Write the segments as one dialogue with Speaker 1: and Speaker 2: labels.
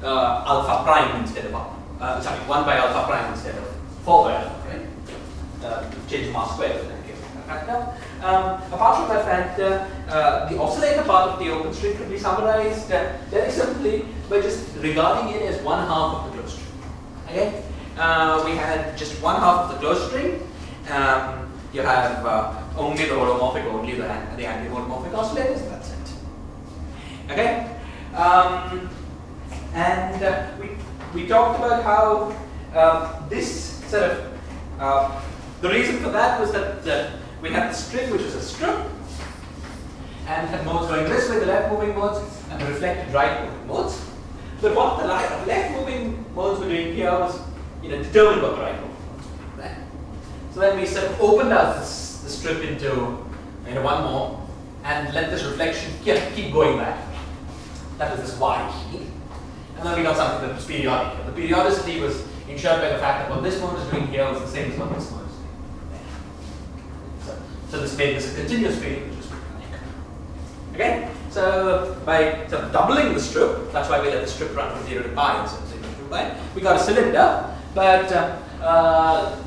Speaker 1: alpha prime instead of 1 by alpha prime instead of 4 by alpha prime. Change the mass square in that case. Apart from that factor, the oscillator part of the open string could be summarized very simply by just regarding it as 1/2 of the closed string. Okay, we had just 1/2 of the closed string. You have only the holomorphic, only the anti-holomorphic oscillators. That's it. Okay, and we talked about how this sort of the reason for that was that we had the string, which was a strip, and had modes going this way, the left moving modes, and the reflected right moving modes. But what the left moving modes were doing here was, determine what the right moving modes were. Right? So then we sort of opened out the strip into one more, and let this reflection keep going back. That was this y. And then we got something that was periodic. The periodicity was ensured by the fact that what this mode is doing here was the same as what this mode is doing. So this made this a continuous field, which is like. Okay? So by sort of doubling the strip, that's why we let the strip run from 0 to pi instead of 0 to pi, we got a cylinder, but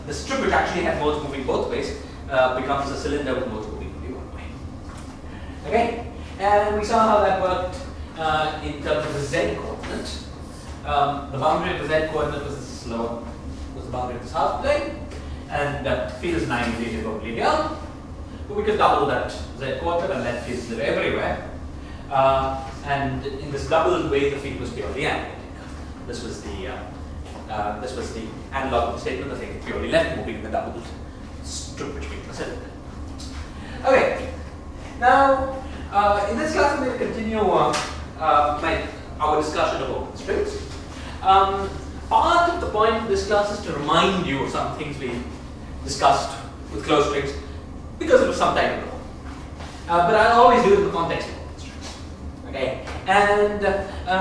Speaker 1: the strip, which actually had modes moving both ways, becomes a cylinder with modes moving only one way. Okay? And we saw how that worked in terms of the z coordinate. The boundary of the z coordinate was the boundary of this half plane, and fields 9 live only here. But we could double that z coordinate and let fields live everywhere. And in this doubled way, the field was purely analytic. This was the analog of the statement. The thing is purely left moving in the doubled strip which means the cylinder. Okay. Now, in this class, I'm going to continue our discussion of open strings. Part of the point of this class is to remind you of some things we discussed with closed strings because it was some time ago. But I'll always do it in the context of open strings. Okay, and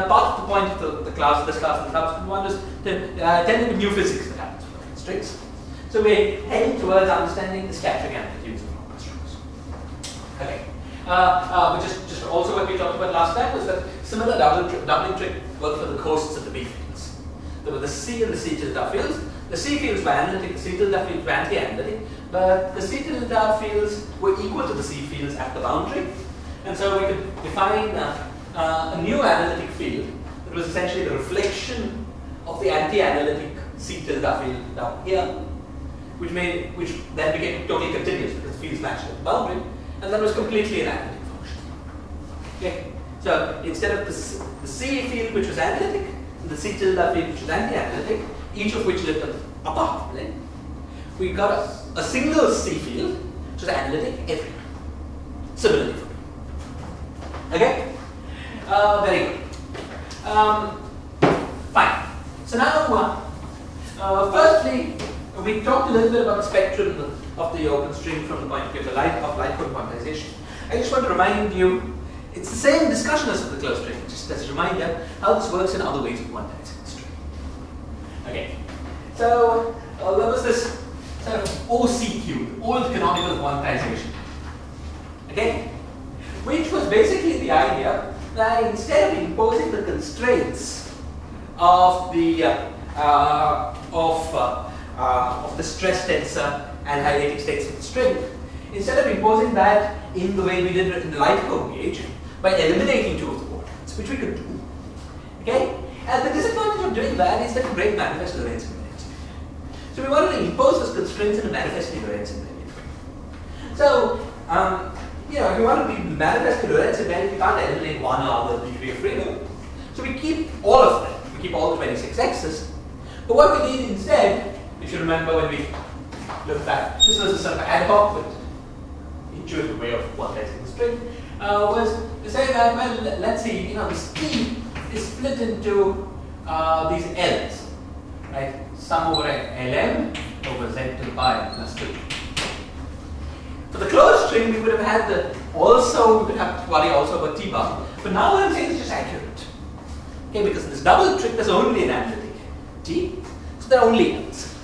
Speaker 1: part of the point of this class and the subsequent one is to tend into new physics that happens with open strings. So we're heading towards understanding the scattering amplitudes of open strings. Okay. But just also what we talked about last time was that similar doubling trick worked for the coasts of the B fields. There were the C and the C tilde fields. The C fields were analytic, the C tilde fields were anti-analytic, but the C tilde fields were equal to the C fields at the boundary. And so we could define a new analytic field that was essentially the reflection of the anti-analytic C tilde field down here, which then became totally continuous because the fields matched at the boundary. And that was completely an analytic function. Okay, so instead of the C field, which was analytic, and the C tilde field, which was anti-analytic, each of which lived on the upper half plane, we got a single C field, which was analytic everywhere. Similarly for me. Okay, very good. Fine. So now, firstly, we talked a little bit about the spectrum of the open string from the point of view of light code quantization. I just want to remind you, it's the same discussion as the closed string, just as a reminder how this works in other ways of quantizing the string. Okay, so there was this sort of OCQ, old canonical quantization, okay, which was basically the idea that instead of imposing the constraints of the stress tensor and highlighting states of the string, instead of imposing that in the way we did in the light code gauge by eliminating two of the coordinates, which we could do. Okay? And the disadvantage of doing that is that you break manifest Lorentz invariance. So we wanted to impose those constraints in a manifest Lorentz invariant way. So, if you want to be manifest Lorentz invariant, you can't eliminate one or other degree of freedom. So we keep all of them. We keep all the 26 x's. But what we did instead, if you remember when we looked back, this was a sort of ad hoc but intuitive way of quantizing the string, was to say that, well, let's see, this T is split into these L's, right? Sum over Lm over z to the pi plus 2. For the closed string, we would have had we would have to worry also about T bar. But now what I'm saying is just accurate. Okay, because in this double trick, there's only an analytic T, so there are only L's.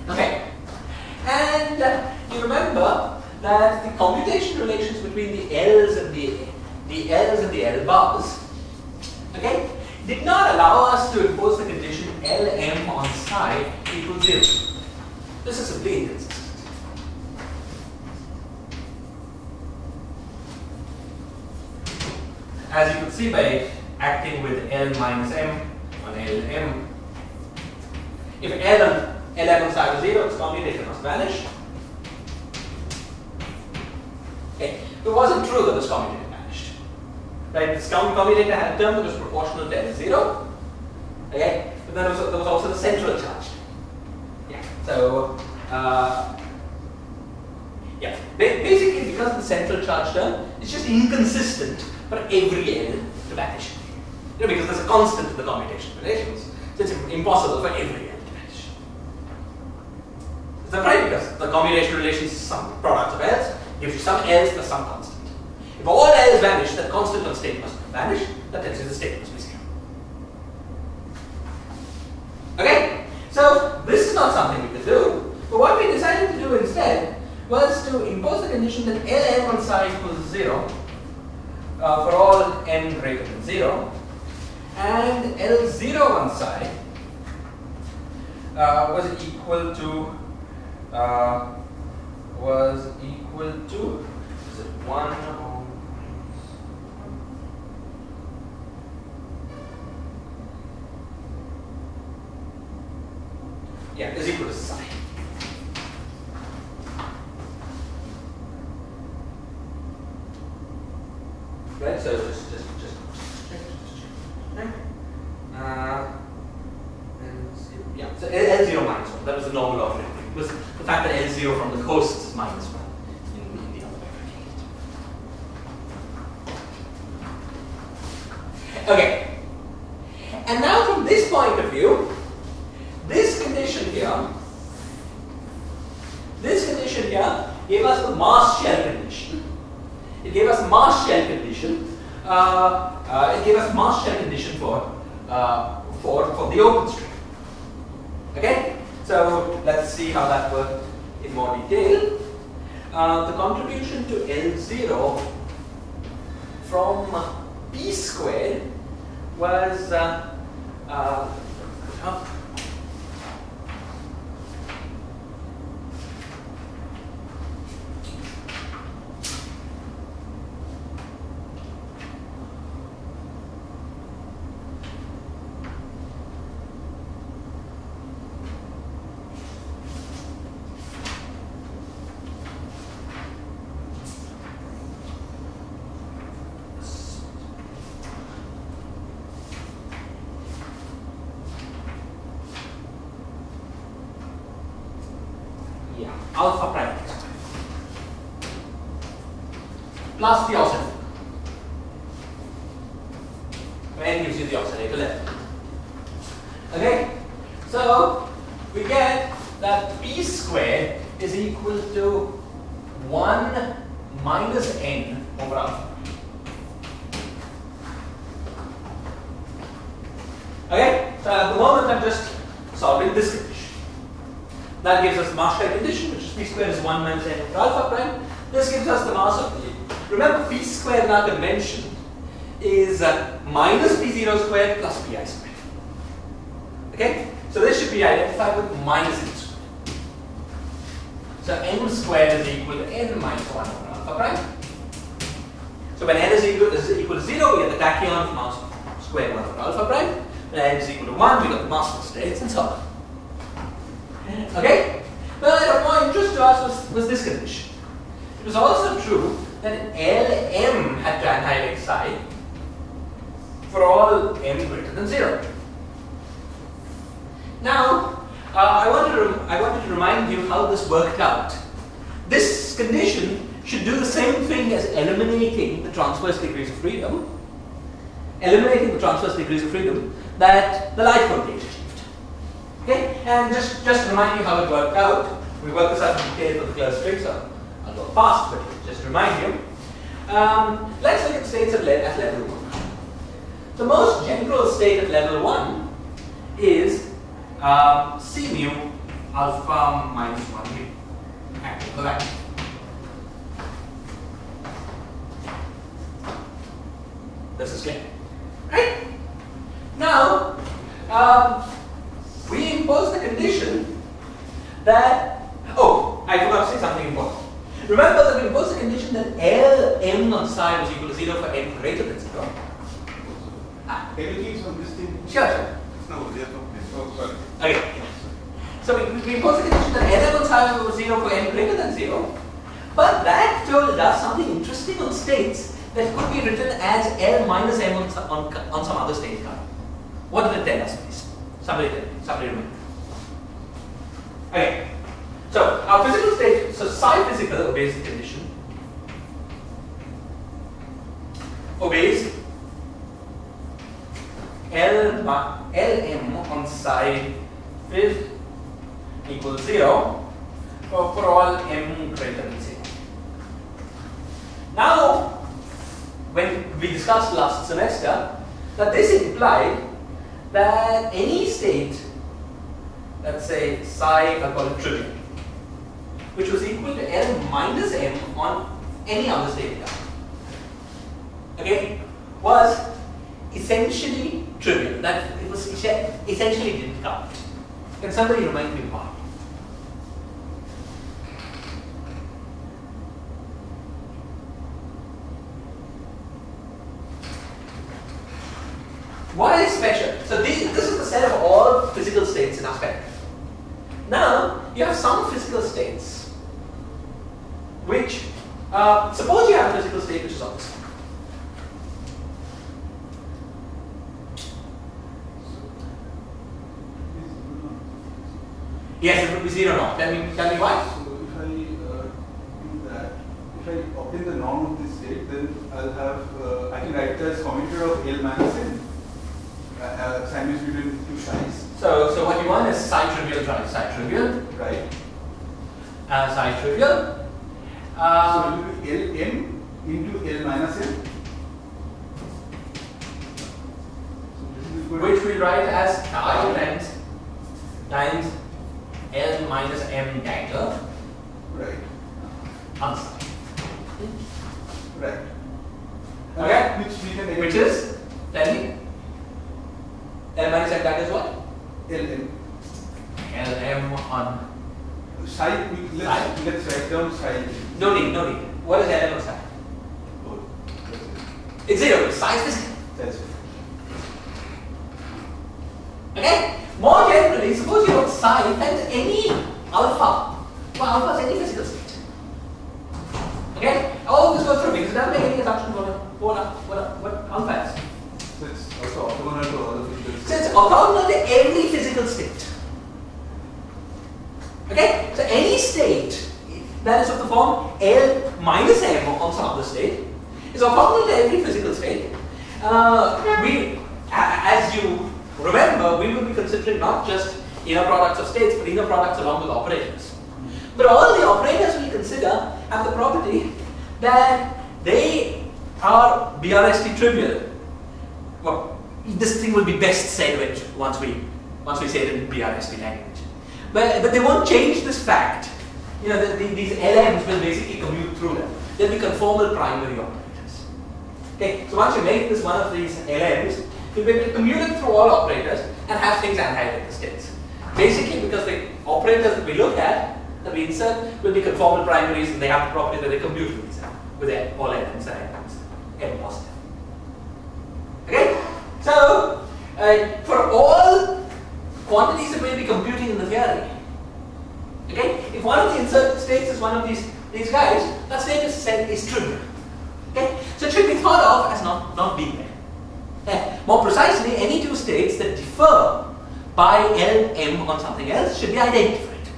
Speaker 1: Okay, and you remember that the commutation relations between the L's and the L bars, okay, did not allow us to impose the condition Lm on psi equals 0. This is simply inconsistent. As you can see by acting with L minus m on Lm, if Lm on psi was 0, its commutator must vanish. Okay. It wasn't true that this commutator vanished. Right? This commutator had a term that was proportional to L0. Okay? But then there was also the central charge. Yeah. So yeah. Basically, because of the central charge term, it's just inconsistent for every L to vanish. You know, because there's a constant in the commutation relations. So it's impossible for every L to vanish. Is that right? Because the commutation relations is some product of L's. Gives you some L's plus some constant. If all L's vanish, that constant on state must vanish. That tells you the state must be 0. Okay? So this is not something we could do. But what we decided to do instead was to impose the condition that Lm on psi equals 0 for all n greater than 0, and L0 on psi was equal to is it 1 or yeah, is equal to psi. Right, so just check. Yeah, so L0 minus 1, that was the normal order. It was the fact that L0 from the coast is minus 1 in the other way. Okay. And now from this point of view, this condition here gave us the mass shell condition. It gave us mass shell condition. It gave us mass shell condition for the open string. Okay, so let's see how that worked in more detail. The contribution to L0 from p squared was alpha prime plus the oscillator. N gives you the oscillator left. Okay, so we get that p squared is equal to 1 minus n over alpha. Okay, so at the moment I'm just solving this condition. That gives us the mass shell condition, which is p squared is 1 minus n over alpha prime. This gives us the mass of the. Remember, p squared in our convention is minus p0 squared plus pi squared. Okay, so this should be identified with minus n squared. So n squared is equal to n minus 1 over alpha prime. So when n is equal to 0, we get the tachyon mass squared 1 over alpha prime. When n is equal to 1, we got the mass of states and so on. Okay? Well, of more interest to us was this condition. It was also true that Lm had to annihilate psi for all m greater than 0. Now, I wanted to remind you how this worked out. This condition should do the same thing as eliminating the transverse degrees of freedom. Eliminating the transverse degrees of freedom that the light voltage achieved. Okay, and just to remind you how it worked out, we worked this out in detail for the closed string, so I'll go fast, but just to remind you. Let's look at states at level 1. The most general state at level 1 is C mu alpha minus 1 mu. Acting for that. This is clear. Right? Now, we impose the condition that, oh, I forgot to say something important. Remember that we impose the condition that Lm on psi was equal to 0 for n greater than 0.
Speaker 2: Can you keep some this thing?
Speaker 1: Sure, sure.
Speaker 2: No, there's no place. Oh, sorry.
Speaker 1: Okay. So we impose the condition that Lm on psi was 0 for n greater than 0. But that told us something interesting on states that could be written as L minus m on some other state card. What did it tell us, please? Somebody remember. Okay. So our physical state, so psi physical obeys the condition. Obeys Lm on psi phys equals 0 for all m greater than 0. Now, when we discussed last semester, that this implied that any state, let's say psi, I'll call it trivial, which was equal to L minus m on any other state term, okay, was essentially trivial. That it was essentially didn't count. Can somebody remind me why? Why is special? So this is the set of all physical states in our spectrum. Now, you have some physical states which, suppose you have a physical state which is on this. Yes, it would be 0 now. Tell me why.
Speaker 2: So if I do that, if I obtain the norm of this state, then I'll have, I can write it as commutator of L minus n. Sandwich between two psi's.
Speaker 1: So what you want is psi trivial drive psi trivial.
Speaker 2: Right.
Speaker 1: Psi trivial.
Speaker 2: So it will be Lm into L minus n. So
Speaker 1: which we write as I times L minus m dagger.
Speaker 2: Right.
Speaker 1: Answer.
Speaker 2: Right.
Speaker 1: Okay.
Speaker 2: Which we can
Speaker 1: Which is, tell me. L minus m dagger is what?
Speaker 2: Lm.
Speaker 1: Lm on
Speaker 2: Psi. Let's write down psi.
Speaker 1: No need. What is Lm on psi?
Speaker 2: Oh, that's it.
Speaker 1: It's 0. Psi is physical.
Speaker 2: That's it.
Speaker 1: Okay? More generally, suppose you have psi times any alpha. Well, alpha is any physical state. Okay? All this goes through because it doesn't make any assumptions on what alpha is.
Speaker 2: So it's also orthogonal to all the physical states.
Speaker 1: So it's orthogonal to every physical state. Okay? So any state that is of the form L minus m on some other state is orthogonal to every physical state. As you remember, we will be considering not just inner products of states, but inner products along with operators. But all the operators we consider have the property that they are BRST trivial. Well, this thing will be best said once we say it in BRST language. But they won't change this fact. You know, these LMs will basically commute through them. They'll be conformal primary operators. Okay, so once you make this one of these LMs, you'll be able to commute it through all operators and have things anti-vector states. Basically, because the operators that we look at, that we insert, will be conformal primaries, and they have the property that they commute with all LMs and LMs, M positive. Okay? So, for all quantities that we'll be computing in the theory, okay, if one of the inserted states is one of these guys, that state is trivial. Okay? So it should be thought of as not being there. More precisely, any two states that differ by Lm on something else should be identified.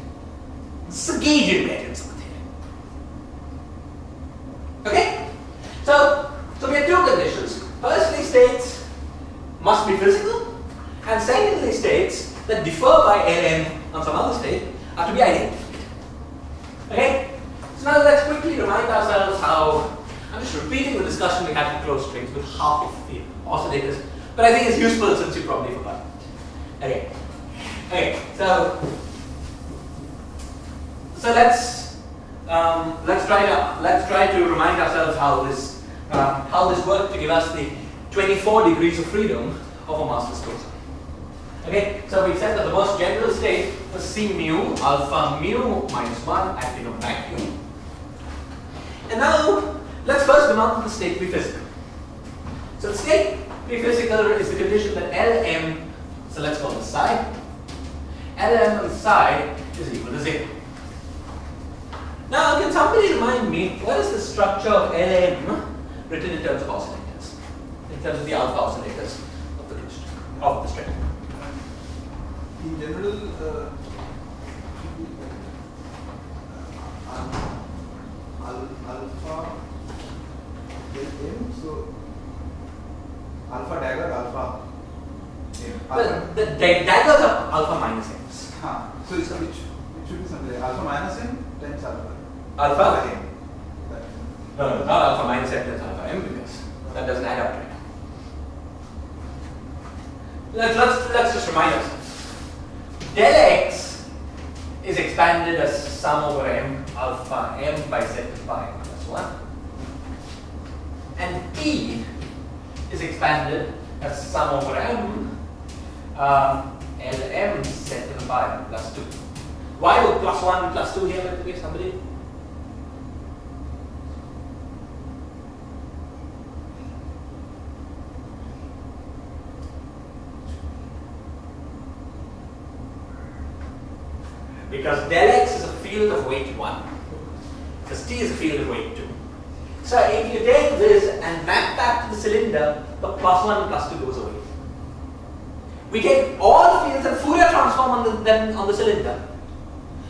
Speaker 1: This is a gauge invariance of the theory. Okay? So we have two conditions. Firstly, states must be physical, and secondly, states that differ by Lm on some other state are to be identified. Okay? So now let's quickly remind ourselves how, I'm just repeating the discussion we had for closed strings with half of the oscillators, but I think it's useful since you probably forgot it. Okay, so let's try to remind ourselves how this worked to give us the 24 degrees of freedom of a mass disclosure. Okay, so we said that the most general state was C mu alpha mu minus 1 acting on vacuum. And now let's first demand the state be physical. So the state be physical is the condition that Lm, so let's call this psi, Lm on psi is equal to 0. Now, can somebody remind me what is the structure of Lm written in terms of oscillators, in terms of the alpha oscillators of the crystal, of the string?
Speaker 2: In general, alpha m, so alpha dagger, alpha m.
Speaker 1: Well, the daggers are alpha minus m's.
Speaker 2: So it should be something like alpha minus m times alpha.
Speaker 1: Alpha?
Speaker 2: M.
Speaker 1: No, not alpha minus m times alpha m, because that doesn't add up, right? Let's just remind ourselves. Del x is expanded as sum over m alpha m by z to pi plus 1. And t is expanded as sum over m lm z to the pi plus 2. Why would plus 1 and plus 2 here, by the way, somebody? Because del x is a field of weight 1, because t is a field of weight 2. So if you take this and map that to the cylinder, the plus 1 and plus 2 goes away. We take all fields and Fourier transform them on the cylinder.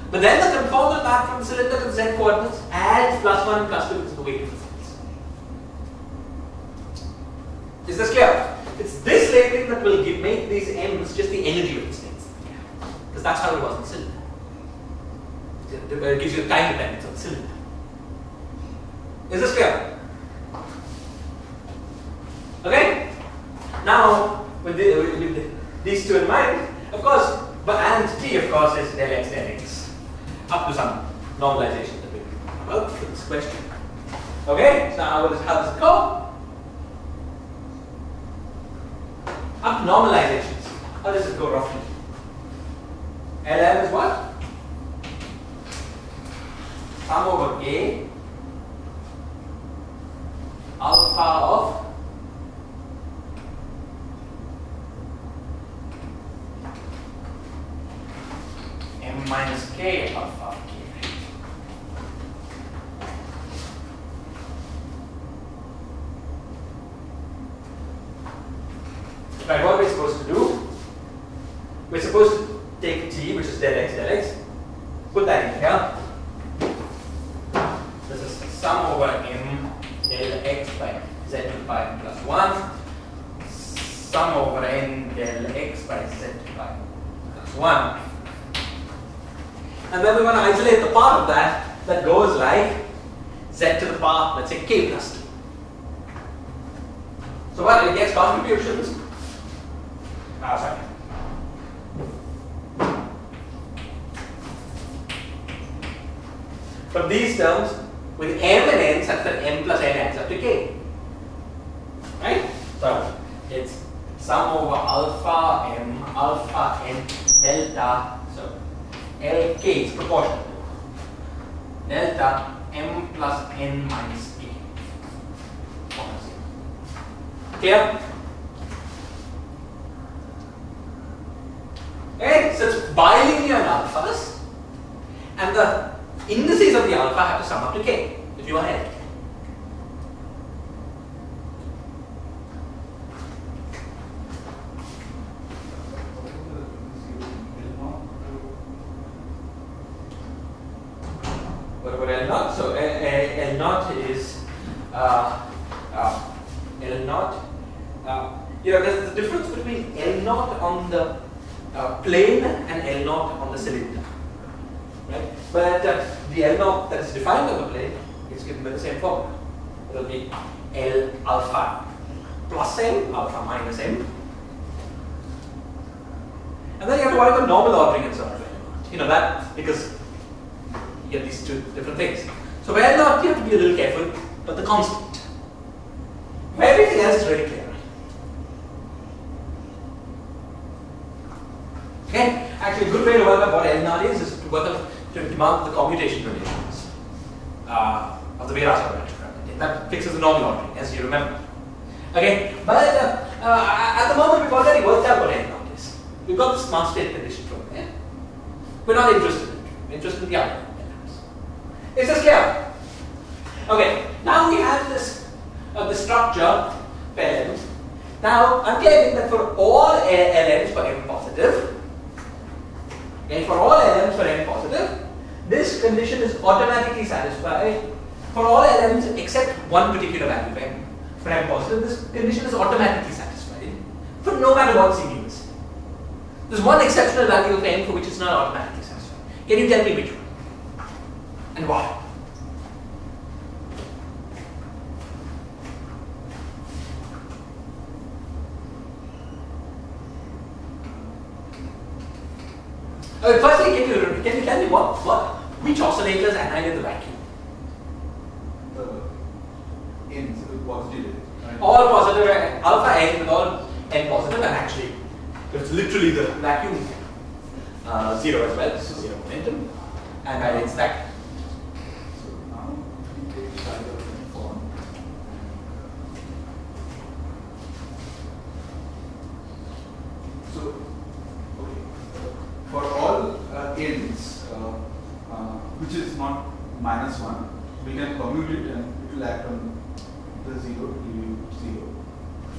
Speaker 1: But then the conformal back from the cylinder to the z coordinates adds plus 1 and plus 2 to the weight of the fields. Is this clear? It's this labeling that will make these m's just the energy of the states. Because that's how it was in the cylinder. It gives you the time dependence on the cylinder. Is this clear? Okay? Now, with these two in mind, of course, but and t, of course, is del x, up to some normalization that we will about for this question. Okay? So now, how does it go? Up to normalizations. How does it go roughly? Lm is what? Sum over k alpha of m minus k alpha of k. Right, what are we supposed to do? We're supposed to take t, which is del x, put that in here. This is sum over m del x by z to the pi plus 1, sum over n del x by z to the pi plus 1. And then we want to isolate the part of that goes like z to the power, let's say k plus 2. So what it gets contributions. Sorry. From these terms with m and n such that m plus n adds up to k. Right? So it's sum over alpha n delta, so Lk is proportional to delta m plus n minus k. Clear? Okay, so it's bilinear alphas, and the indices of the alpha have to sum up to k, if you are ahead. What about L naught? So L naught is L naught. There's the difference between L naught on the plane and L naught on the cylinder. Right? But the L naught that is defined on the plane is given by the same formula. It will be L alpha plus m, alpha minus m. And then you have to worry about normal ordering and so on. You know that because you get these two different things. So for L naught you have to be a little careful, but the constant. For everything else is very clear. Okay? Actually, a good way to work out what L naught is to work out to demand the commutation relations of the Vera parameter. That fixes the normal ordering, as you remember. Okay, but at the moment we've already worked out what L naught is. We've got this mass state condition from there. We're not interested in it. We're interested in the other. Is this clear? Okay, now we have this the structure parent. Now I'm claiming that for all LMs for M positive, okay, for all LMs for M positive, this condition is automatically satisfied. For all LMs except one particular value of M for M positive, this condition is automatically satisfied for no matter what C is. There's one exceptional value of M for which it's not automatically satisfied. Can you tell me which one? And why? Firstly, can you tell me which oscillators annihilate the vacuum?
Speaker 2: N, positive. Right?
Speaker 1: All positive, alpha n with all n positive, and actually it's literally the vacuum zero as well, so zero momentum, and annihilates that.
Speaker 2: So now we take the side of the form. So, okay, for all n's, which is not -1, we can commute it and it will act on the 0 to give you 0.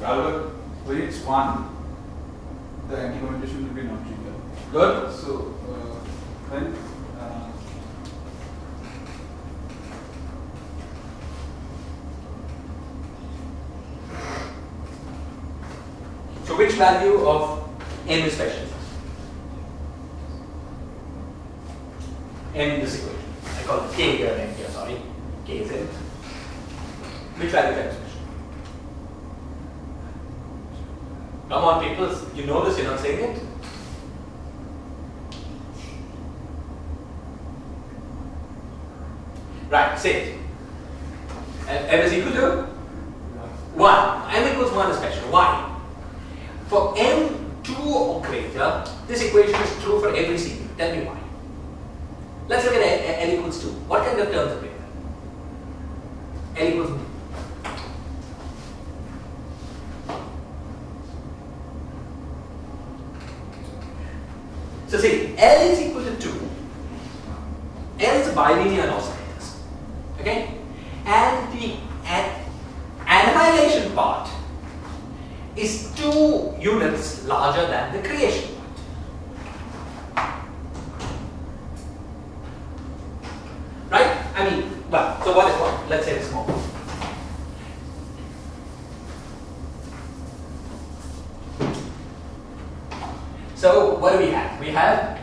Speaker 2: However, when it's 1, the anti-commutation will be non-trivial.
Speaker 1: Good.
Speaker 2: So, when
Speaker 1: so which value of m is special? M in this equation. I call it k here and m here, sorry. K is m. Which value of m is special? Come on, people, you know this, you're not saying it? Right, say it. M is equal to 1. M equals 1 is special. Why? For m2 or greater, this equation is true for every C. Tell me why. Let's look at L equals 2. What kind of terms are greater? L equals so see, L is equal to 2. L is a bilinear oscillators. Okay? And the annihilation part is 2 units larger than the creation part. Right? I mean, well, so what is what? Let's say it's small. So what do we have? We have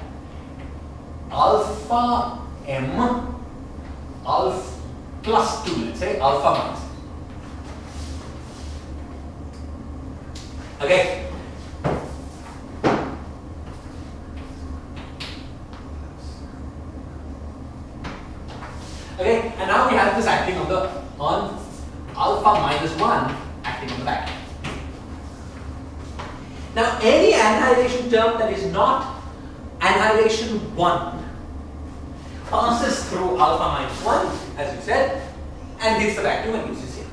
Speaker 1: alpha m alpha plus 2, let's say, alpha minus. Okay? Okay, and now we have this acting on alpha minus 1 acting on the vacuum. Now, any annihilation term that is not annihilation 1 passes through alpha minus 1, as you said, and hits the vacuum and gives you 0.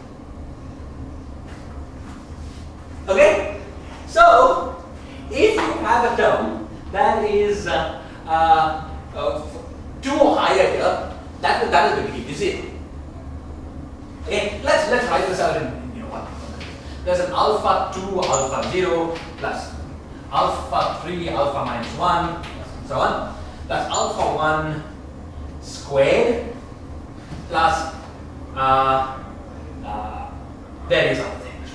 Speaker 1: Okay? So, if you have a term that is 2 or higher here, that is going to give you 0. Okay? Let's write this out in one. There's an alpha 2, alpha 0 plus alpha 3, alpha minus 1, and so on. That's alpha 1 squared plus various other things.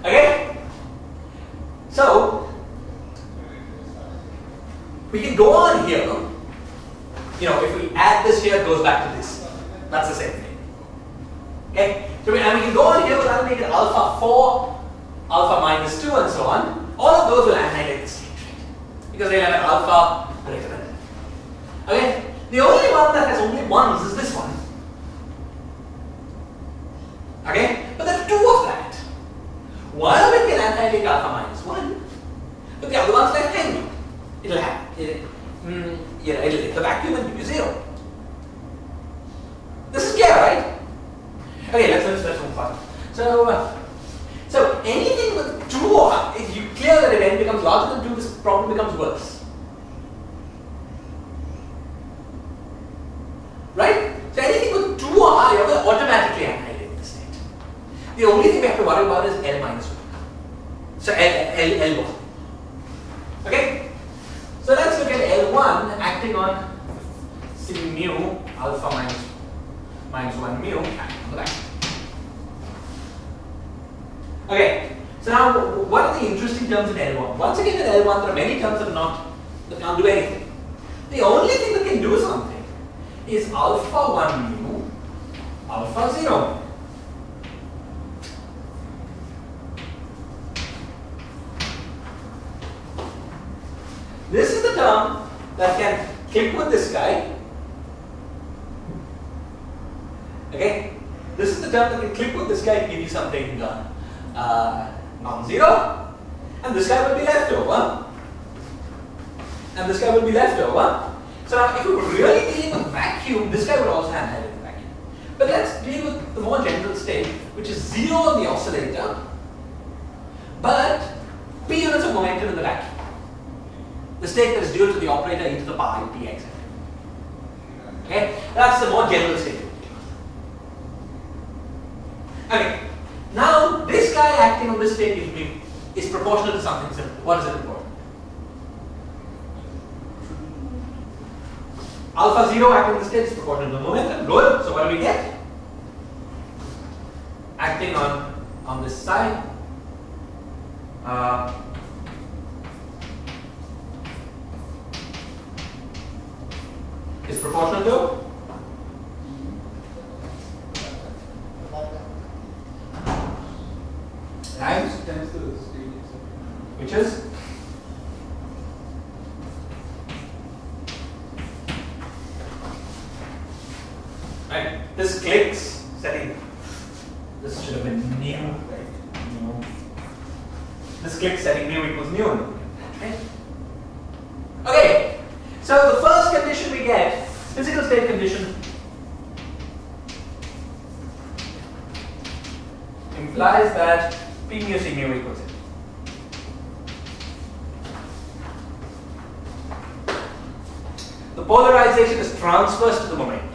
Speaker 1: Okay? So, we can go on here. If we add this here, it goes back to this. That's the same thing. Okay? So we can go on here, that'll make it alpha 4, alpha minus 2, and so on. All of those will annihilate the state, right? Because they have an alpha greater than that. Okay? The only one that has only 1s is this one. Okay, let's move fast. So anything with 2 if you clear that if n becomes larger than 2, this problem becomes worse. Right? So anything with 2 or higher will automatically annihilate the state. The only thing we have to worry about is L minus 1. So L1. Okay? So let's look at L1 acting on C mu alpha minus 1 mu acting on the back. Okay, so now what are the interesting terms in L1? Once again in L1 there are many terms that can't do anything. The only thing that can do something is alpha 1 mu, alpha 0. This is the term that can click with this guy. Okay, this is the term that can click with this guy to give you something non-zero, and this guy will be left over, and this guy will be left over. So now, if we were really dealing with vacuum, this guy would also annihilate the vacuum. But let's deal with the more general state, which is 0 on the oscillator, but p units of momentum in the vacuum. The state that is due to the operator e to the power px. Okay, that's the more general state. Okay, now this guy acting on this state is proportional to something simple. What is it important? Alpha 0 acting on the state is proportional to the momentum. Good. So what do we get? Acting on this side. Is proportional to times which is right. This clicks setting. This should have been mu, right? Mu. This clicks setting mu equals mu. Right? Okay. So the first condition we get, physical state condition, implies that P mu C mu equals it. The polarization is transverse to the momentum.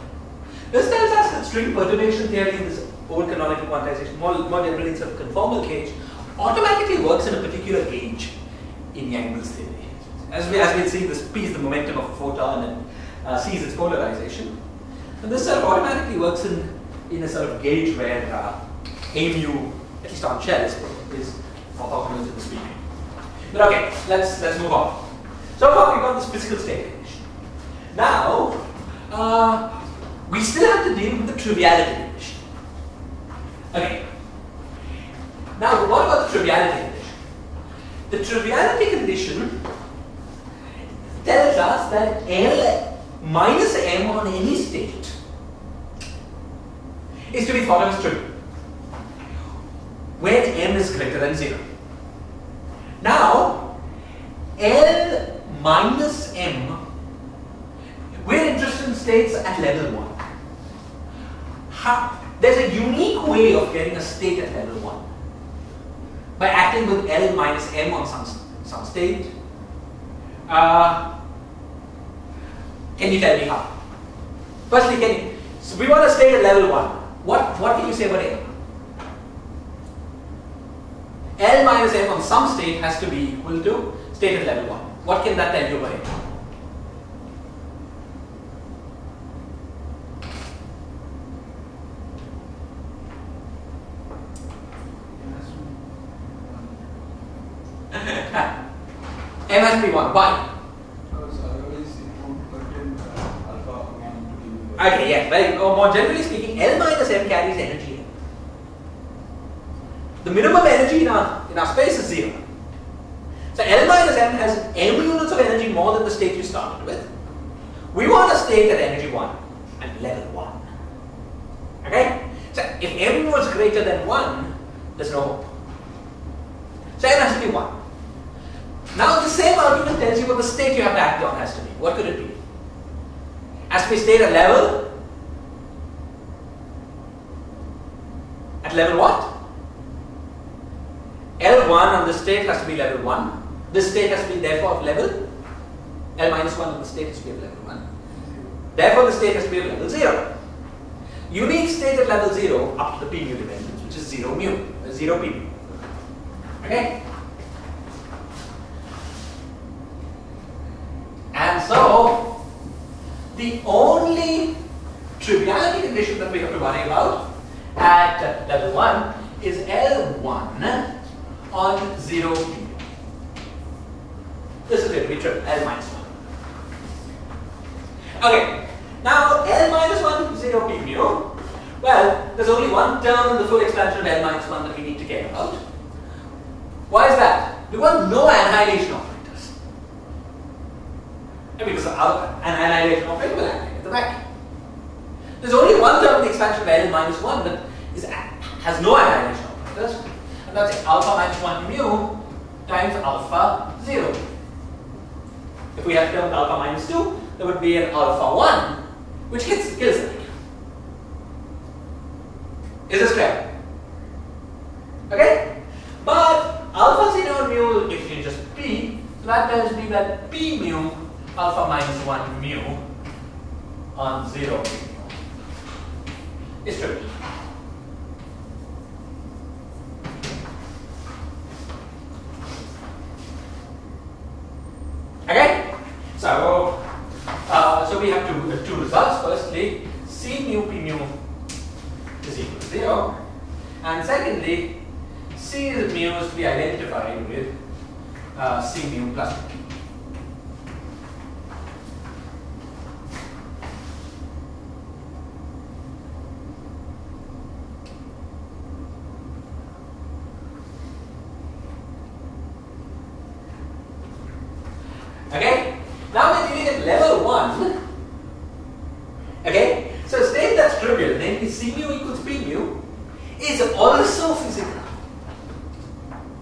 Speaker 1: This tells us that string perturbation theory in this old canonical quantization, more generally in sort of conformal gauge, automatically works in a particular gauge in Young's theory. As we'll see, this P is the momentum of a photon and C is its polarization. And this sort of automatically works in a sort of gauge where A mu, at least on shell, is orthogonal to the speed. But okay, let's move on. So far we've got this physical state condition. Now, we still have to deal with the triviality condition. Okay. Now, what about the triviality condition? The triviality condition tells us that L minus M on any state is to be thought of as trivial when M is greater than 0. Now, L minus M, we're interested in states at level 1. There's a unique way of getting a state at level 1 by acting with L minus M on some state. Can you tell me how? Firstly, so we want a state at level 1. What can you say about M? L minus M on some state has to be equal to state at level 1. What can that tell you about M? M has to be 1. Why? Okay, yes. Well, more generally speaking, L minus M carries energy M. The minimum energy in our space is 0. So L minus M has M units of energy more than the state you started with. We want a state at energy 1 and level 1. Okay? So if M was greater than 1, there's no hope. So M has to be 1. Now the same argument tells you what the state you have to act on has to be. What could it be? Has to be state at level At level what? L1 on the state has to be level 1. This state has to be therefore of level L minus 1 on the state has to be of level 1. Therefore the state has to be of level 0. Unique state at level 0 up to the p mu dependence, which is 0 mu, 0 p mu. Okay? And so the only triviality condition that we have to worry about at level 1 is L1 on 0 p mu. This is going to be true, L minus 1. Okay, now L minus 1, 0 p mu. Well, there's only one term in the full expansion of L minus 1 that we need to care about. Why is that? We want no annihilation operators. And because an annihilation operator will annihilate the vacuum. There's only one term in the expansion of L minus 1 that has no annihilation operators, and that's alpha minus 1 mu times alpha 0. If we have term alpha minus 2, there would be an alpha 1, which kills the vacuum. Is this clear? Okay? But alpha 0 mu exchanges p, so that tells me that p mu alpha minus 1 mu on 0 p mu is true. Okay? So we have two results. Firstly, C mu P mu is equal to 0. And secondly, C mu is to be identified with C mu plus P. Okay? Now we're dealing at level 1. Okay? So a state that's trivial, namely C mu equals P mu, is also physical.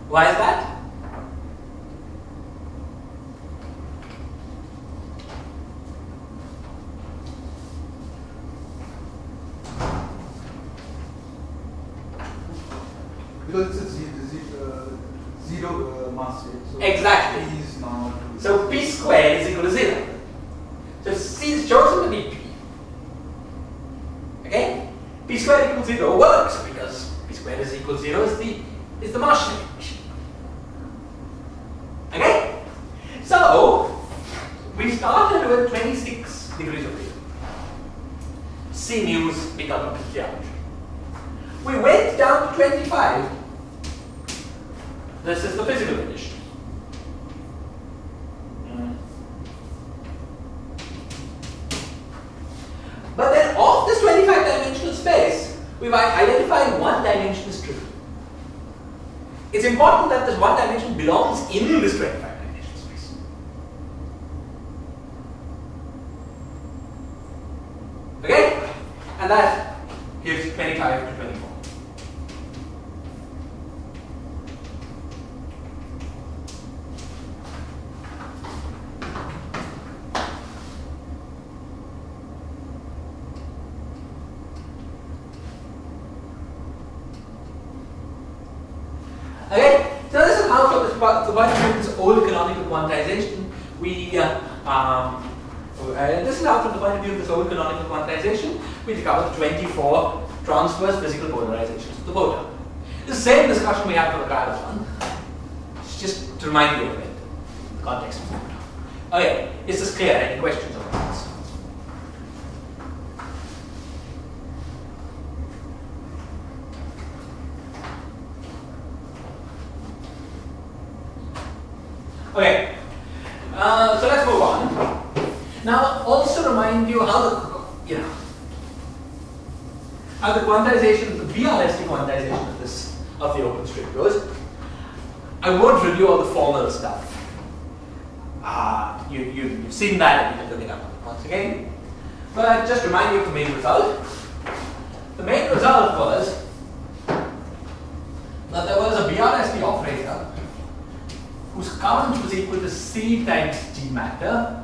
Speaker 1: Why is that?
Speaker 2: Because it's a zero mass state. So
Speaker 1: Exactly.
Speaker 2: P is not.
Speaker 1: So P squared is equal to 0. So C is chosen to be P. Okay? P squared equals 0 works because P squared is equal to 0 is the Marshall equation. Okay? So we started with 26 degrees of freedom. C mu's become a geometry. We went down to 25. This is the physical condition. But then of this 25-dimensional space, we've identified one dimension as trivial. It's important that this one dimension belongs in this 25-dimensional space. Okay? And that gives 25 to 24. Okay, so this is how from the point of view of this old canonical quantization, this is how from the point of view of this old canonical quantization, we discovered 24 transverse physical polarizations of the photon. The same discussion we had for the Gauss one. It's just to remind you of it, the context of the photon. Okay, is this clear? Any questions about this? Okay, so let's move on. Now, also remind you how the quantization, the BRST quantization of the open string goes. I won't review all the formal stuff. You've seen that, and you can look it up once again. But just remind you of the main result. The main result was that there was a BRST operator whose current was equal to C times G matter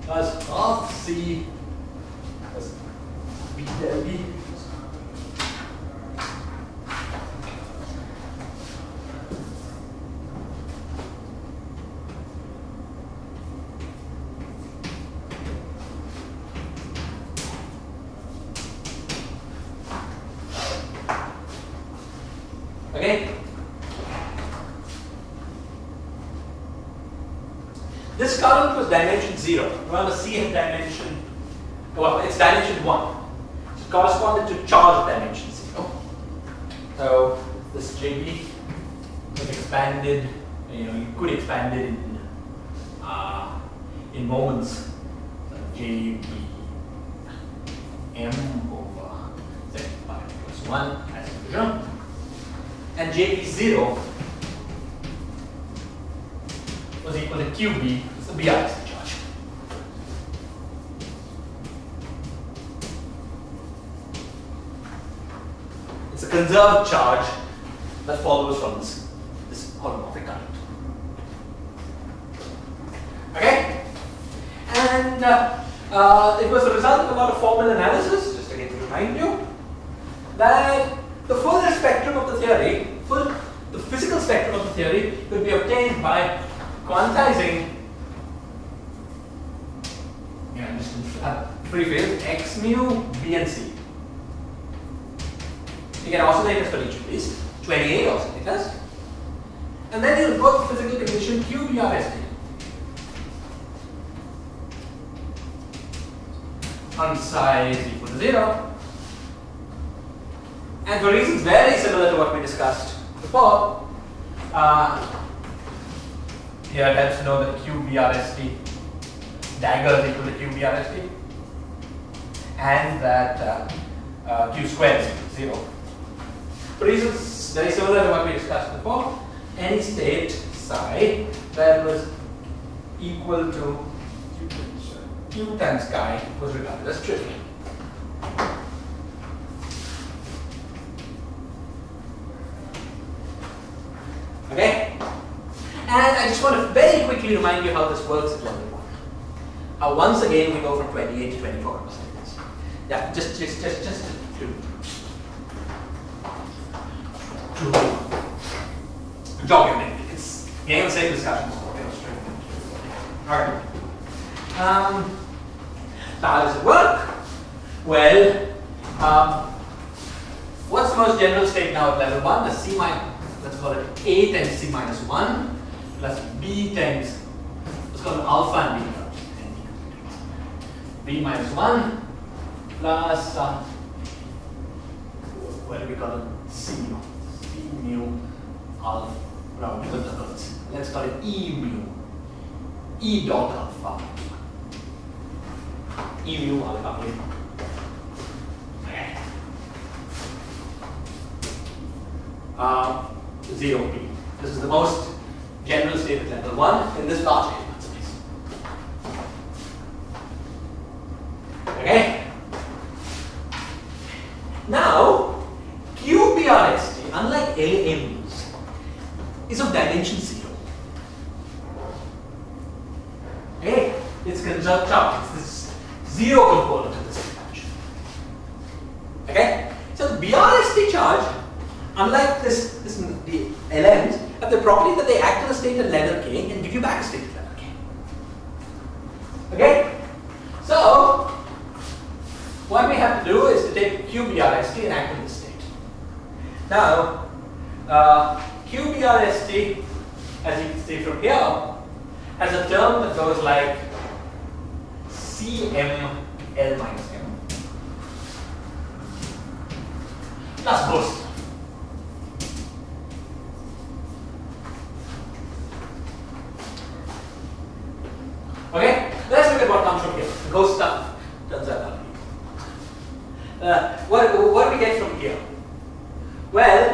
Speaker 1: plus half C plus B del B this current was dimension 0. Remember, C had dimension, well, it's dimension 1. So it corresponded to charge dimension 0. So this JB was expanded, you could expand it in moments. So JB M over Z pi plus 1 as usual. And JB0 was equal to QB, it's the BRST charge. It's a conserved charge that follows from this holomorphic current. Okay? And it was the result of a lot of formal analysis, just again to remind you, that the full spectrum of the theory, the physical spectrum of the theory could be obtained by quantizing just free fields x mu, b and c. You get oscillators for each of these, 28 oscillators, and then you got the physical condition q b r s t. On psi is equal to 0. And for reasons very similar to what we discussed before, here it helps to know that QBRST dagger is equal to QBRST and that Q squared is equal to 0. For reasons very similar to what we discussed before, any state psi that was equal to Q times chi was regarded as trivial. Okay? And I just want to very quickly remind you how this works at level 1. Once again, we go from 28 to 24 oscillators. Yeah, just to jog your memory. It's again the same discussion. Alright. So how does it work? Well, what's the most general state now at level 1? The C minus, let's call it A times C minus 1 plus B times, let's call it alpha and beta. B minus 1 plus, what do we call it? C mu alpha. No, let's call it E mu. E dot alpha. E mu alpha. Okay. 0p. This is the most general state at level 1 in this large element space. Okay? Now, QBRST, unlike LMs, is of dimension 0. Okay? It's conserved charge. It's this 0 component of this dimension. Okay? So the BRST charge, unlike the LMs, have the property that they act on a state at level k and give you back a state at level k. Okay? So, what we have to do is to take QBRST and act on this state. Now, QBRST, as you can see from here, has a term that goes like CML minus M plus ghost. Okay, let's look at what comes from here. The ghost stuff turns out not to be. What do we get from here? Well,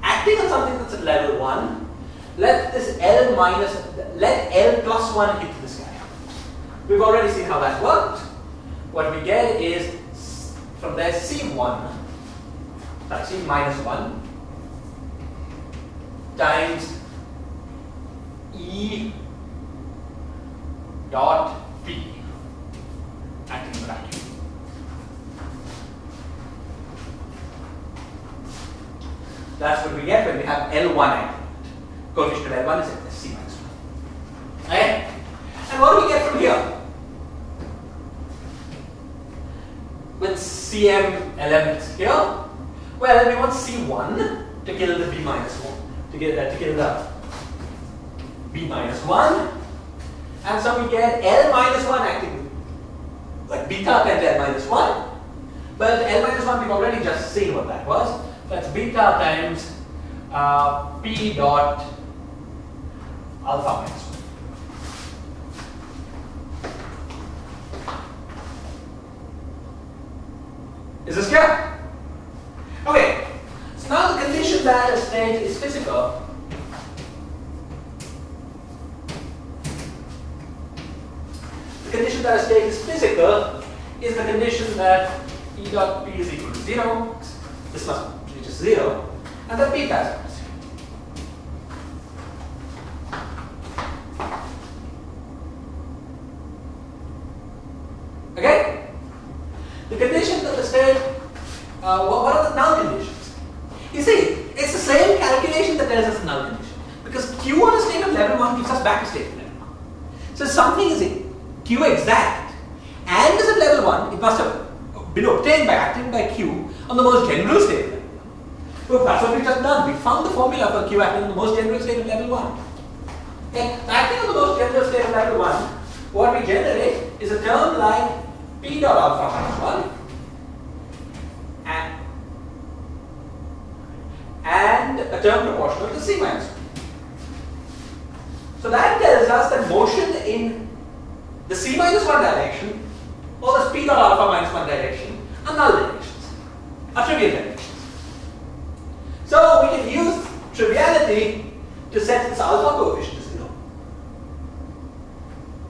Speaker 1: acting on something that's at level 1, let L plus 1 hit this guy. We've already seen how that worked. What we get is from there C minus 1 times E dot P acting in vacuum. That's what we get when we have L1 acting. Coefficient of L1 is C minus 1. Okay? And what do we get from here? With CM elements here, well, we want C1 to kill the B minus 1, to kill the B minus 1. And so we get L minus 1 acting like beta times L minus 1. But L minus 1 we've already just seen what that was. So that's beta times P dot alpha minus 1. Is this clear? Okay. So now the condition that a state is physical is the condition that E dot P is equal to 0. This must be just 0. And that beta is equal to 0. Okay? The conditions of the state, what are the null conditions? You see, it's the same calculation that tells us the null condition. Because Q on a state of level 1 gives us back a state of level 1. So something is Q exact and is at level 1, it must have been obtained by acting by Q on the most general state of level 1. So that's what we've just done. We found the formula for Q acting on the most general state of level 1. Okay? So acting on the most general state of level 1, what we generate is a term like P dot alpha minus 1 and a term proportional to C minus 1. So that tells us that motion in the C minus 1 direction or the P dot alpha minus 1 direction are null directions, are trivial directions. So we can use triviality to set this alpha coefficient to 0.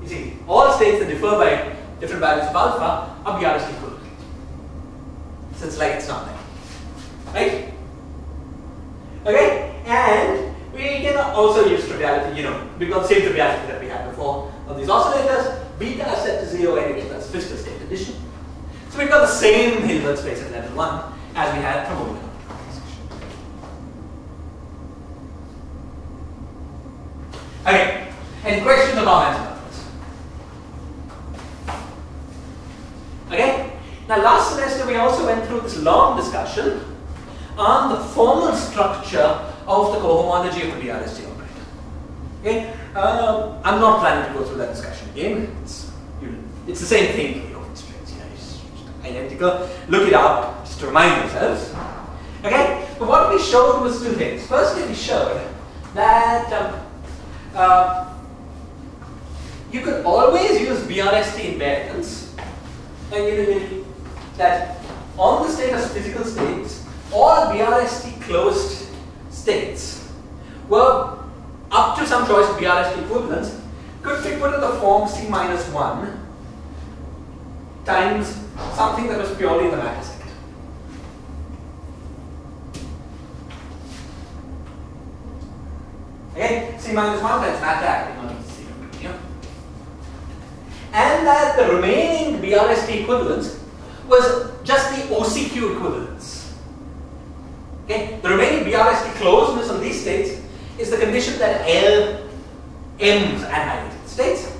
Speaker 1: You see, all states that differ by different values of alpha are BRST equivalent. So it's like it's not there. Right? Okay? And we can also use triviality, we've got the same triviality that we had before on these oscillators. Beta is set to 0 anyway, that's physical state condition. So we've got the same Hilbert space at level 1 as we had from omega. Okay, any questions or comments about this? Okay, now last semester we also went through this long discussion on the formal structure of the cohomology of the BRST operator. Okay, I'm not planning to go through that discussion again. It's the same thing for the open strings. It's just identical. Look it up just to remind yourselves. Okay, but what we showed was two things. Firstly, we showed that you could always use BRST invariance, and that on the state of physical states, all BRST closed states were up to some choice of BRST equivalence could be put in the form C minus 1 times something that was purely in the matter set. Okay, C minus 1 times matter acting on C. And that the remaining BRST equivalence was just the OCQ equivalence. Okay, the remaining BRST closedness on these states is the condition that L M's annihilated states.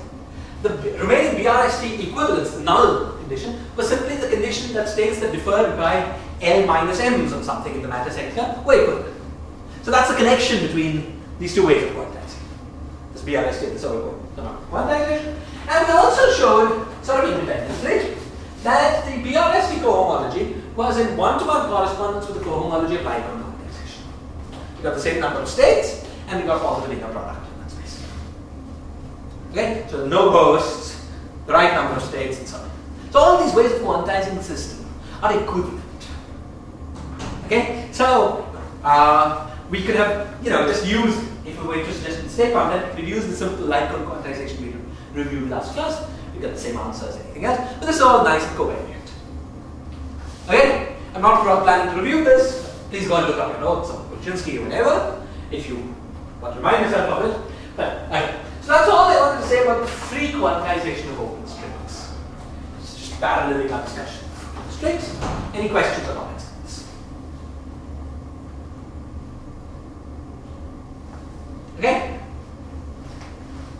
Speaker 1: The remaining BRST equivalence, the null condition, was simply the condition that states that differed by L minus M's on something in the matter sector were equivalent. So that's the connection between these two ways of quantizing. This BRST and this other quantization. And we also showed, sort of independently, that the BRST cohomology was in one-to-one correspondence with the cohomology of Lycon quantization. We got the same number of states, and we got positive inner product in that space. Okay, so no ghosts, the right number of states, and so on. So all these ways of quantizing the system are equivalent. Okay, so we could have, just used, if we were interested in state content, we'd use the simple Lycon quantization we reviewed last class. We got the same answer as anything else, but this is all nice and covariant. Okay, I'm not planning to review this. Please go and look up your notes on Kolchinsky or whatever, if you want to remind yourself of it. But so that's all I wanted to say about the free quantization of open strings. It's just paralleling our discussion of open strings. Any questions or comments on this? Okay?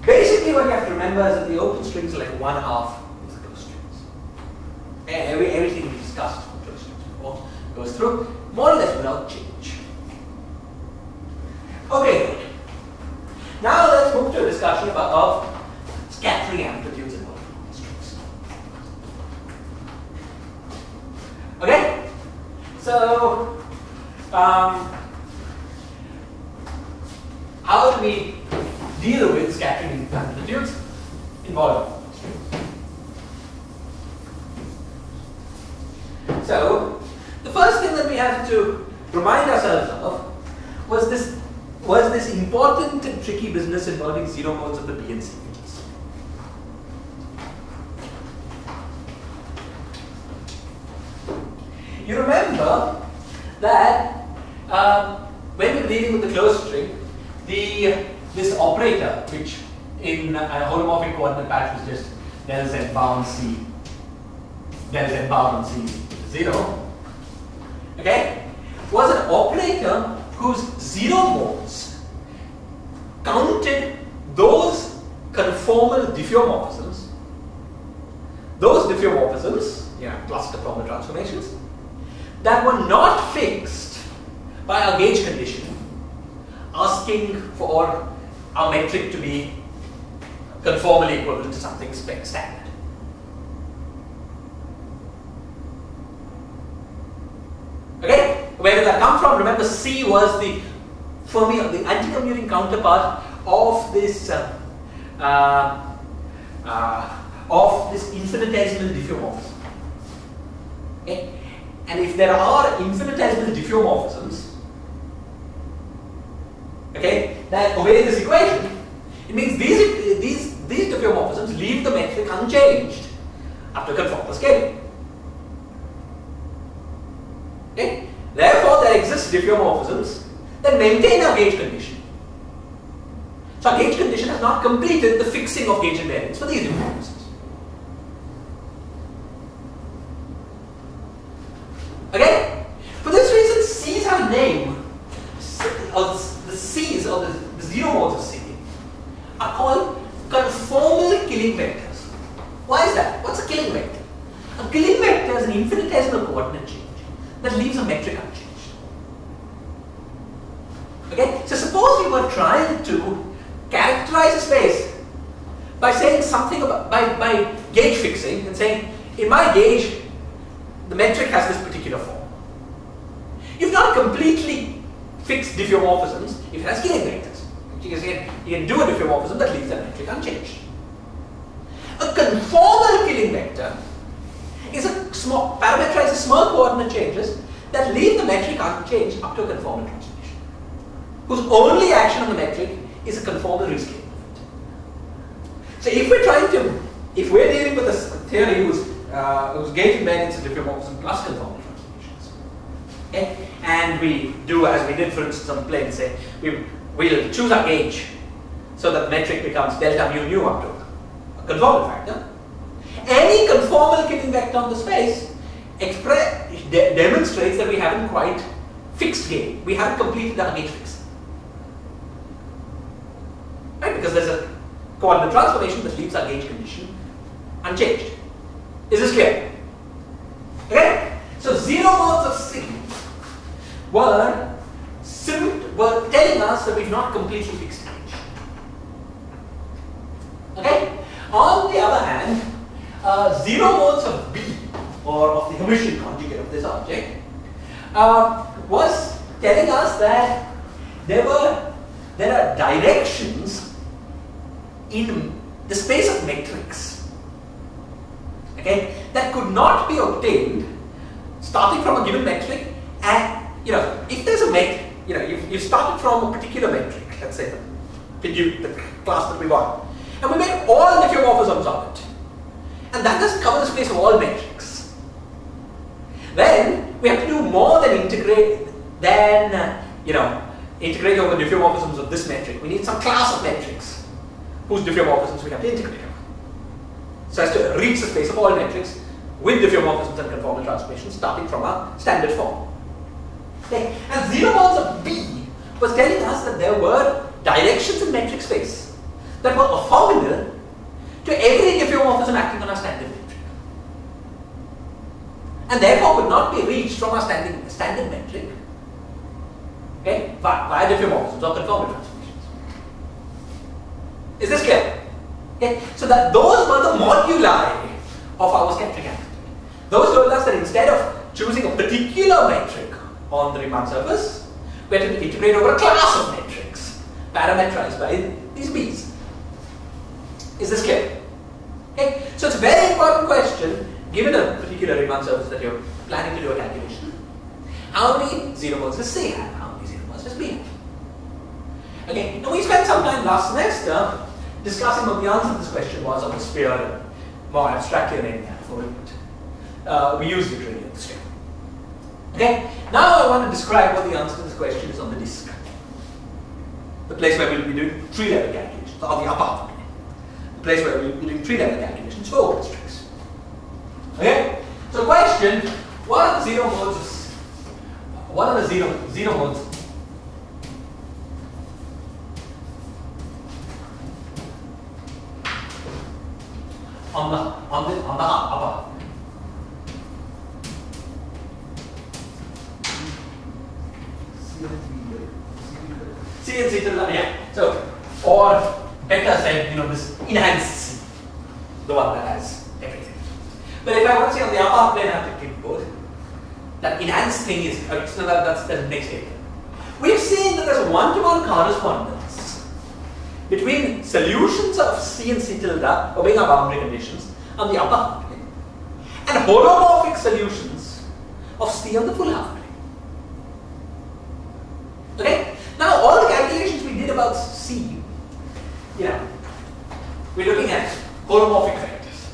Speaker 1: Basically, what you have to remember is that the open strings are like one half of the closed strings. Everything we discussed for closed strings before goes through, more or less without change. Okay, now let's move to a discussion of So, how do we deal with scattering amplitudes involved? So, the first thing that we have to remind ourselves of was this important and tricky business involving zero modes of the B and C features. You remember that when we were dealing with the closed string, this operator, which in a holomorphic coordinate patch was just del z bound C, del z bound on C 0, okay, was an operator whose zero modes counted those conformal diffeomorphisms, cluster formal transformations, that were not fixed by our gauge condition, asking for our metric to be conformally equivalent to something standard. Okay? Where did that come from? Remember, C was the anti-commuting counterpart of this infinitesimal diffeomorphism. Okay? And if there are infinitesimal diffeomorphisms, okay, that obey this equation, it means these diffeomorphisms leave the metric unchanged after conformal scaling. Okay? Therefore, there exist diffeomorphisms that maintain our gauge condition. So our gauge condition has not completed the fixing of gauge invariance for these diffeomorphisms. Okay? For this reason, C's have a name. The C's, or the zero modes of C, are called conformal killing vectors. Why is that? What's a killing vector? A killing vector is an infinitesimal coordinate change that leaves a metric unchanged. Okay? So suppose we were trying to characterize a space by saying something about, by gauge fixing and saying, in my gauge, the metric has this particular form. You've not completely fixed diffeomorphisms if it has killing vectors. You can do a diffeomorphism that leaves that metric unchanged. A conformal killing vector is parameterizes small coordinate changes that leave the metric unchanged up to a conformal transformation, whose only action on the metric is a conformal rescaling of it. So if we're dealing with a theory whose gauge invariance is diffeomorphism plus conformal transformations, okay, and we do as we did for instance on the plane, say we'll choose our gauge so that the metric becomes delta mu nu up to a conformal factor. Any conformal killing vector on the space demonstrates that we haven't quite fixed gauge. We haven't completed our gauge fix. Right? Because there's a coordinate transformation that leaves our gauge condition unchanged. Is this clear? Okay? So zero modes of C were telling us that we've not completely fixed gauge. Okay? On the other hand, zero modes of B, or of the Hermitian conjugate of this object, was telling us that there are directions in the space of metrics, okay, that could not be obtained starting from a given metric. And if there's a metric, you started from a particular metric, let's say the class that we got, and we made all the diffeomorphisms of it, and that doesn't cover the space of all metrics. Then we have to do more than integrate over the diffeomorphisms of this metric. We need some class of metrics whose diffeomorphisms we have to integrate over, so as to reach the space of all metrics with diffeomorphisms and conformal transformations starting from a standard form. Okay. And zero modes of B was telling us that there were directions in metric space that were orthogonal to every diffeomorphism acting on a standard metric, and therefore could not be reached from a standard metric, okay, via diffeomorphisms or conformal transformations. Is this clear? Okay. So that those were the moduli of our scattering amplitude. Those told us that instead of choosing a particular metric on the Riemann surface, we have to integrate over a class of metrics parametrized by these b's. Is this clear? Okay. So it's a very important question given a particular Riemann surface that you're planning to do a calculation. How many 0 modes does C have? How many 0 modes does B have? Okay. Now we spent some time last semester discussing what the answer to this question was on the sphere, more abstractly than anything for it. We used it really at the sphere. Okay. Now I want to describe what the answer to this question is on the disk. The place where we'll be doing 3-level calculations, or the upper half. The place where we'll be doing 3-level calculations for open strings. Okay? So question, what are the 0 modes? What are the 0 modes? On the upper half. C and C tilde, yeah. So, or better said, this enhanced C, the one that has everything. But if I want to say on the upper plane, I have to keep both. That enhanced thing is, so that's the next statement. We've seen that there's a one-to-one correspondence between solutions of C and C tilde obeying our boundary conditions on the upper half plane and holomorphic solutions of C on the full half plane. Okay? Now, all the calculations we did about C, we're looking at holomorphic vectors.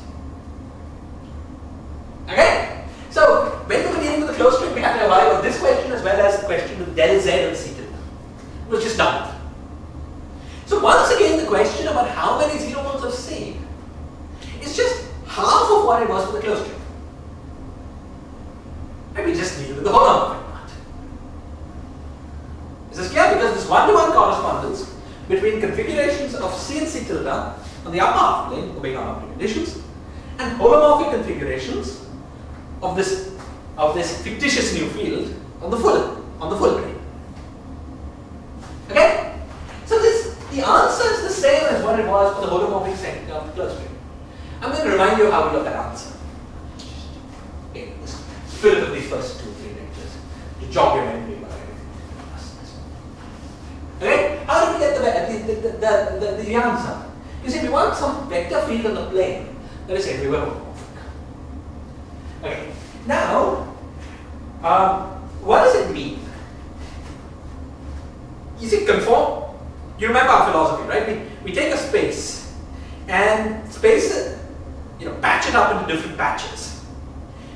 Speaker 1: Okay? So, when we were dealing with the closed string, we had to arrive at this question as well as the question with del Z and C tilde. It was just doubled. So, once again, the question about how many 0 modes of C is just half of what it was for the closed string. And we just deal with the holomorphic part. Is this clear? Because this one-to-one correspondence between configurations of C and C tilde on the upper half plane, obeying our boundary conditions, and holomorphic configurations of this fictitious new field on the full plane. Okay? So the answer is the same as what it was for the holomorphic sector of the closed string. I'm going to remind you how we got that answer. Okay, let's fill it with these first 2 or 3 vectors to jog your memory about everything. Okay? How do we get the answer? You see, we want some vector field on the plane that is everywhere holomorphic. Okay. Now, what does it mean? Is it conform? You remember our philosophy, right? We take a space and space, patch it up into different patches.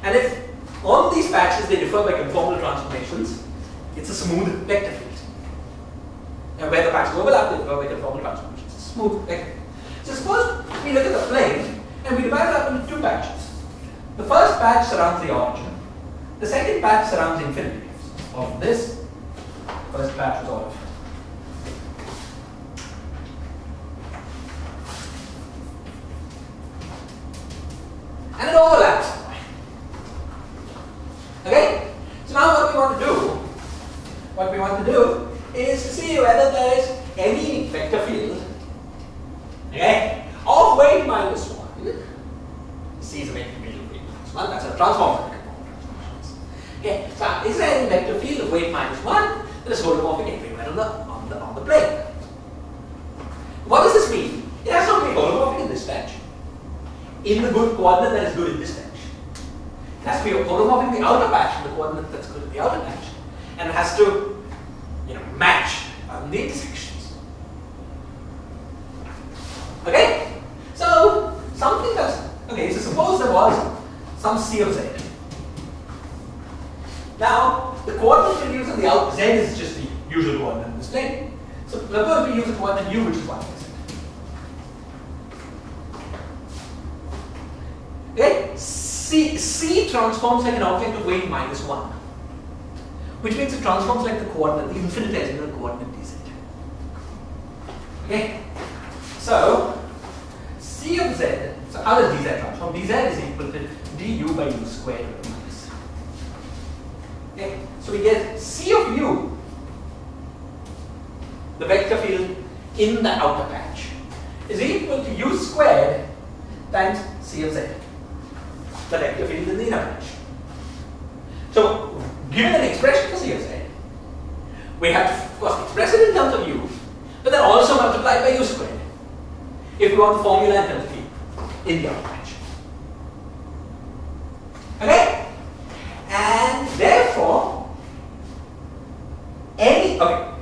Speaker 1: And if on these patches they differ by conformal transformations, it's a smooth vector field. And where the patches overlap, they differ by conformal transformations. It's a smooth vector field. So suppose we look at the plane and we divide it up into 2 patches. The first patch surrounds the origin. The second patch surrounds infinity. Of this, first patch is all of it. And it overlaps. Okay? So now what we want to do is to see whether there is any vector field, okay, of weight minus 1. C is a vector field of weight minus 1. That's a transform vector. Okay, so is there any vector field of weight minus 1 that is holomorphic everywhere on the plane? What does this mean? It has to be holomorphic in this patch, in the good coordinate that is good in this patch. It has to be holomorphic in the outer patch, in the coordinate that's good in the outer patch, and it has to, match on the intersections. Okay, so something that's okay. So suppose there was some C of Z. Now, the coordinate we use on the out Z is just the usual coordinate in this plane. So suppose we use a coordinate U, which is 1 by Z. Okay? C transforms like an object of weight minus 1, which means it transforms like the coordinate, the infinitesimal coordinate dz. Okay? So, C of Z, so how does dz transform? dz is equal to du by u squared minus. Okay? So we get C of u, the vector field in the outer patch, is equal to u squared times C of Z, the vector field in the inner patch. given an expression for C of Z, we have to, of course, express it in terms of u, but then also multiply by u squared if we want the formula in terms of u in the other branch. Okay? And therefore,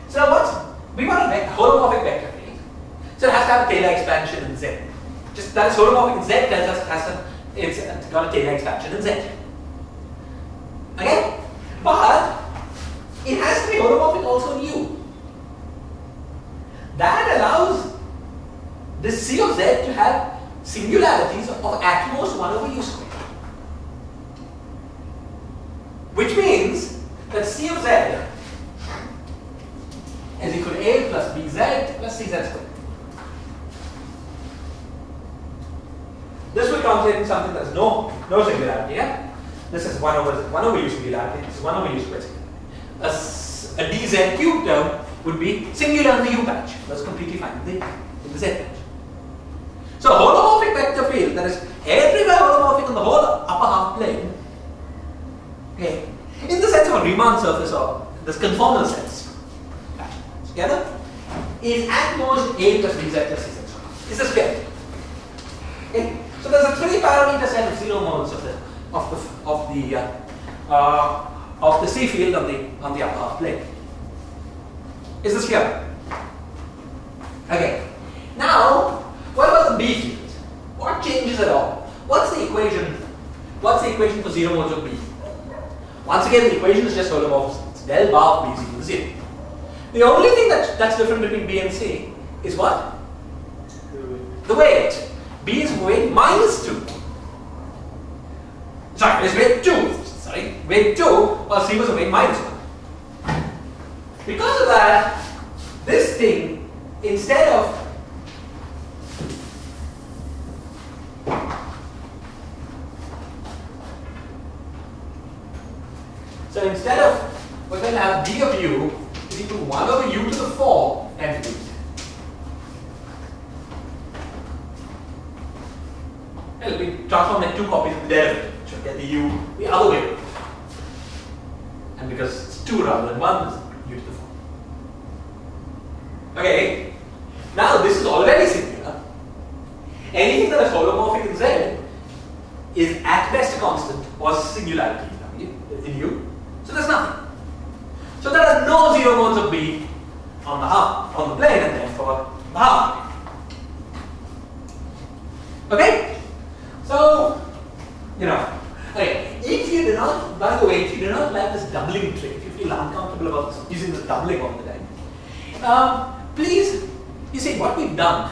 Speaker 1: so now we want a holomorphic vector field. So it has to have a Taylor expansion in Z. Just that is holomorphic in Z tells us it's got a Taylor expansion in Z. Okay? But it has to be holomorphic also in U. That allows this C of Z to have singularities of at most 1 over U squared. Which means that C of Z is equal to A plus BZ plus CZ squared. This will translate into something that has no singularity here. This is 1 over U singularity, this is 1 over U squared singularity. A dz cubed term would be singular in the U patch. That's completely fine in the Z patch. So a holomorphic vector field that is everywhere holomorphic on the whole upper half plane, okay, in the sense of a Riemann surface or this conformal sense, together, is at most A plus BZ plus CZ squared. Is this clear? Okay. So there's a 3-parameter set of 0 modes of the C field on the upper half plane. Is this clear? Okay. Now, what about the B field? What changes at all? What's the equation? What's the equation for 0 modes of B? Once again, the equation is just holomorphism. It's del bar of B is equal to 0. The only thing that's different between B and C is what? The weight. B is weight minus 2. Sorry, it's weight 2. Sorry, weight 2, while C was a weight minus 1. Because of that, this thing, instead of we're going to have D of U is equal to 1 over U to the 4 and 3. Well, we transform like 2 copies of the derivative, which will get the U the other way around. And because it's 2 rather than 1, it's U to the 4. Okay, now this is already singular. Anything that is holomorphic in Z is at best a constant or singularity in U. So there's nothing. So there are no 0 modes of B on the plane and therefore the half plane. Okay? So, okay, if you do not, by the way, if you do not like this doubling trick, if you feel uncomfortable about this, using this doubling all the time, please, you see, what we've done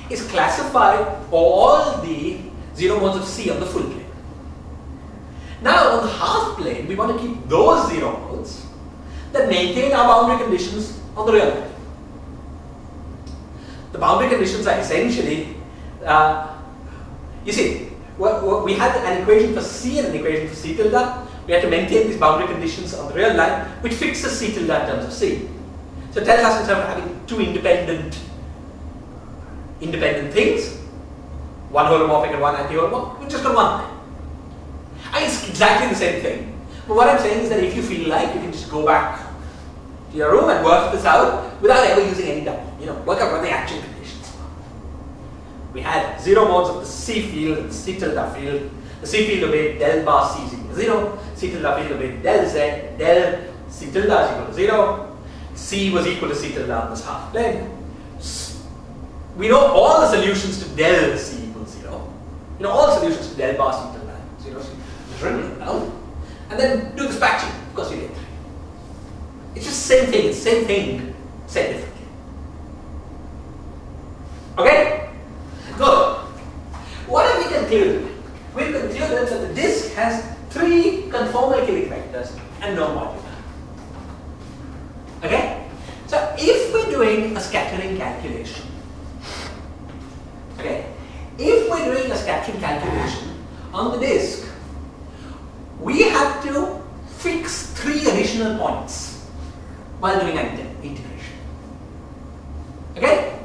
Speaker 1: is classify all the 0 modes of C on the full plane. Now, on the half plane, we want to keep those 0 modes that maintain our boundary conditions on the real plane. The boundary conditions are essentially, you see, we had an equation for C and an equation for C tilde. We had to maintain these boundary conditions on the real line, which fixes C tilde in terms of C. So it tells us instead of having 2 independent things, one holomorphic and one anti-holomorphic, we just got one line. And it's exactly the same thing. But what I'm saying is that if you feel like, you can just go back to your room and work this out without ever using any double. Work out what the actual conditions are. We had 0 modes of the C field and the C tilde field. The C field obeyed del bar C is equal to 0. C tilde field obeyed del Z, del C tilde is equal to 0. C was equal to C tilde on this half plane. We know all the solutions to del C equals 0. All the solutions to del bar C tilde 0. So just written it down. And then do this patching. Of course, you get 3. It's just the same thing. It's the same thing said differently. Okay? Good. What have we concluded? We've concluded that the disk has 3 conformal Killick vectors and no moduli. Okay? So if we're doing a scattering calculation, on the disk, we have to fix 3 additional points while doing an integration. Okay?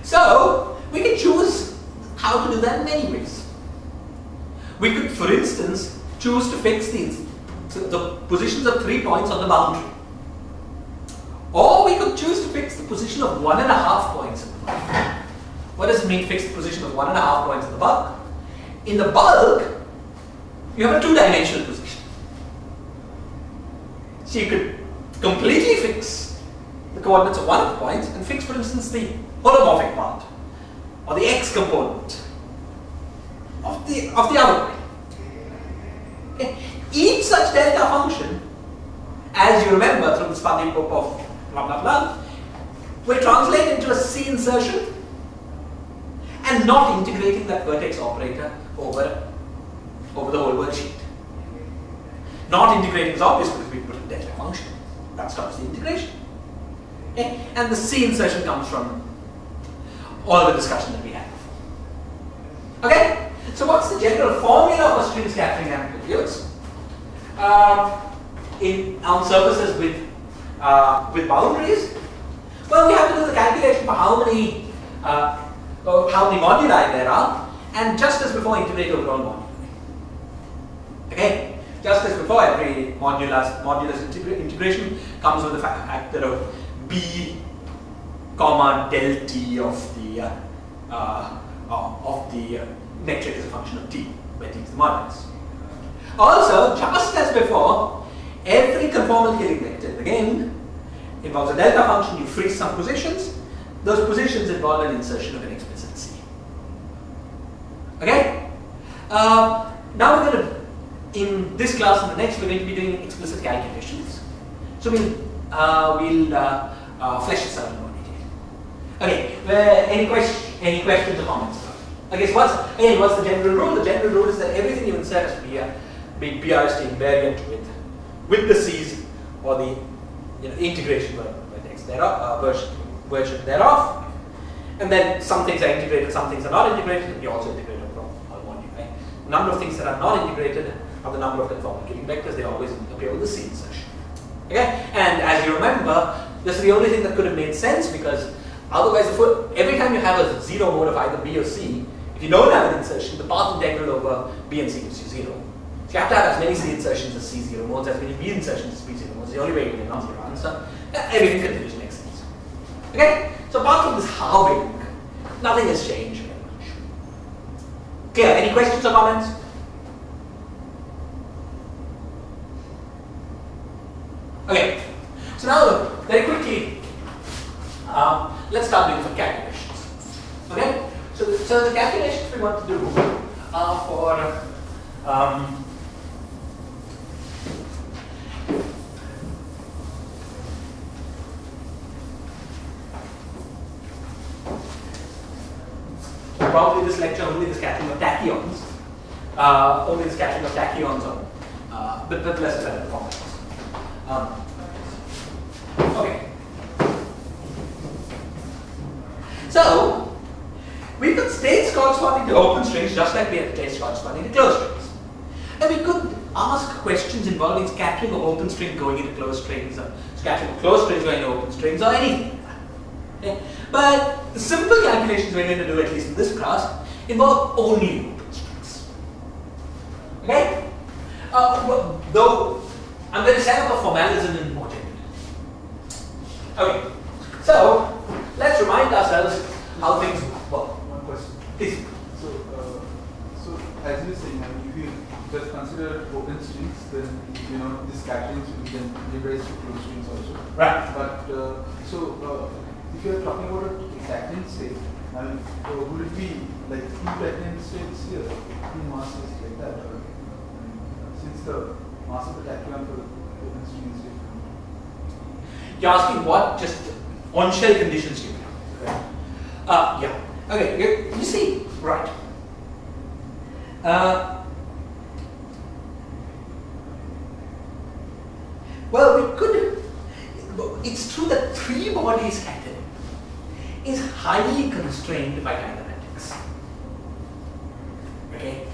Speaker 1: So, we can choose how to do that in many ways. We could, for instance, choose to fix the the positions of 3 points on the boundary. Or we could choose to fix the position of 1.5 points in the bulk. What does it mean, fix the position of 1.5 points in the bulk? In the bulk, you have a 2-dimensional position. So you could completely fix the coordinates of one of the points and fix, for instance, the holomorphic part or the x component of the other point. Okay. Each such delta function, as you remember from the Spandi proof of blah blah blah, will translate into a C insertion and not integrating that vertex operator over the whole worksheet. Not integrating is obvious because we put a delta function. That stops the integration. Okay? And the C insertion comes from all the discussion that we had before. Okay? So what's the general formula for string scattering amplitudes? On surfaces with boundaries? Well, we have to do the calculation for how many moduli there are, and just as before, integrate over all moduli. Okay? Just as before, every modulus integration comes with a factor of b, comma del t of the metric as a function of t, where t is the modulus. Also, just as before, every conformal killing vector, again, involves a delta function. You freeze some positions. Those positions involve an insertion of an explicit C. Okay? Now we're going to, in this class and the next, we're going to be doing explicit calculations. So we'll flesh this out in more detail. Okay, any questions or comments? Okay, so what's the general rule? The general rule is that everything you insert has to be PRST invariant with the C's or the integration vertex thereof, version thereof. And then some things are integrated, some things are not integrated, and you also integrate from all moduli. Right? The number of things that are not integrated are the number of conformal killing vectors. They always appear with the C insertion. Okay? And as you remember, this is the only thing that could have made sense, because otherwise, every time you have a zero mode of either B or C, if you don't have an insertion, the path integral over B and C gives you 0. So you have to have as many C insertions as C0 modes, as many B insertions as B0 modes. The only way you get a non-zero answer. Everything continues to make sense. Okay? So apart from this halving, nothing has changed very much. Clear? Any questions or comments? Okay. So now, very quickly, let's start doing some calculations. Okay? So the calculations we want to do are for probably this lecture only the scattering of tachyons, but less developed formats. Okay. So we put states corresponding to open strings just like we have states corresponding to closed strings. And we could ask questions involving scattering of open string going into closed strings, or scattering of closed strings going into open strings, or anything like that. Okay? But the simple calculations we're going to do, at least in this class, involve only open strings. Okay? Though I'm going to set up a formalism in more general. Okay. So let's remind ourselves how things work.
Speaker 2: One question.
Speaker 1: Please.
Speaker 2: So as you say, if you just consider open strings, then the scatterings will then give rise to closed strings also.
Speaker 1: Right.
Speaker 2: But if you are talking about a tachyon state, would it be like 2 tachyon states here, 2 masses like that? Or, since the mass of the tachyon for the open string is different.
Speaker 1: You're asking what just on-shell conditions you have.
Speaker 2: Right.
Speaker 1: Yeah. Okay. You see, right. Well, we could. It's true that 3-body scattering is highly constrained by kinematics. Okay.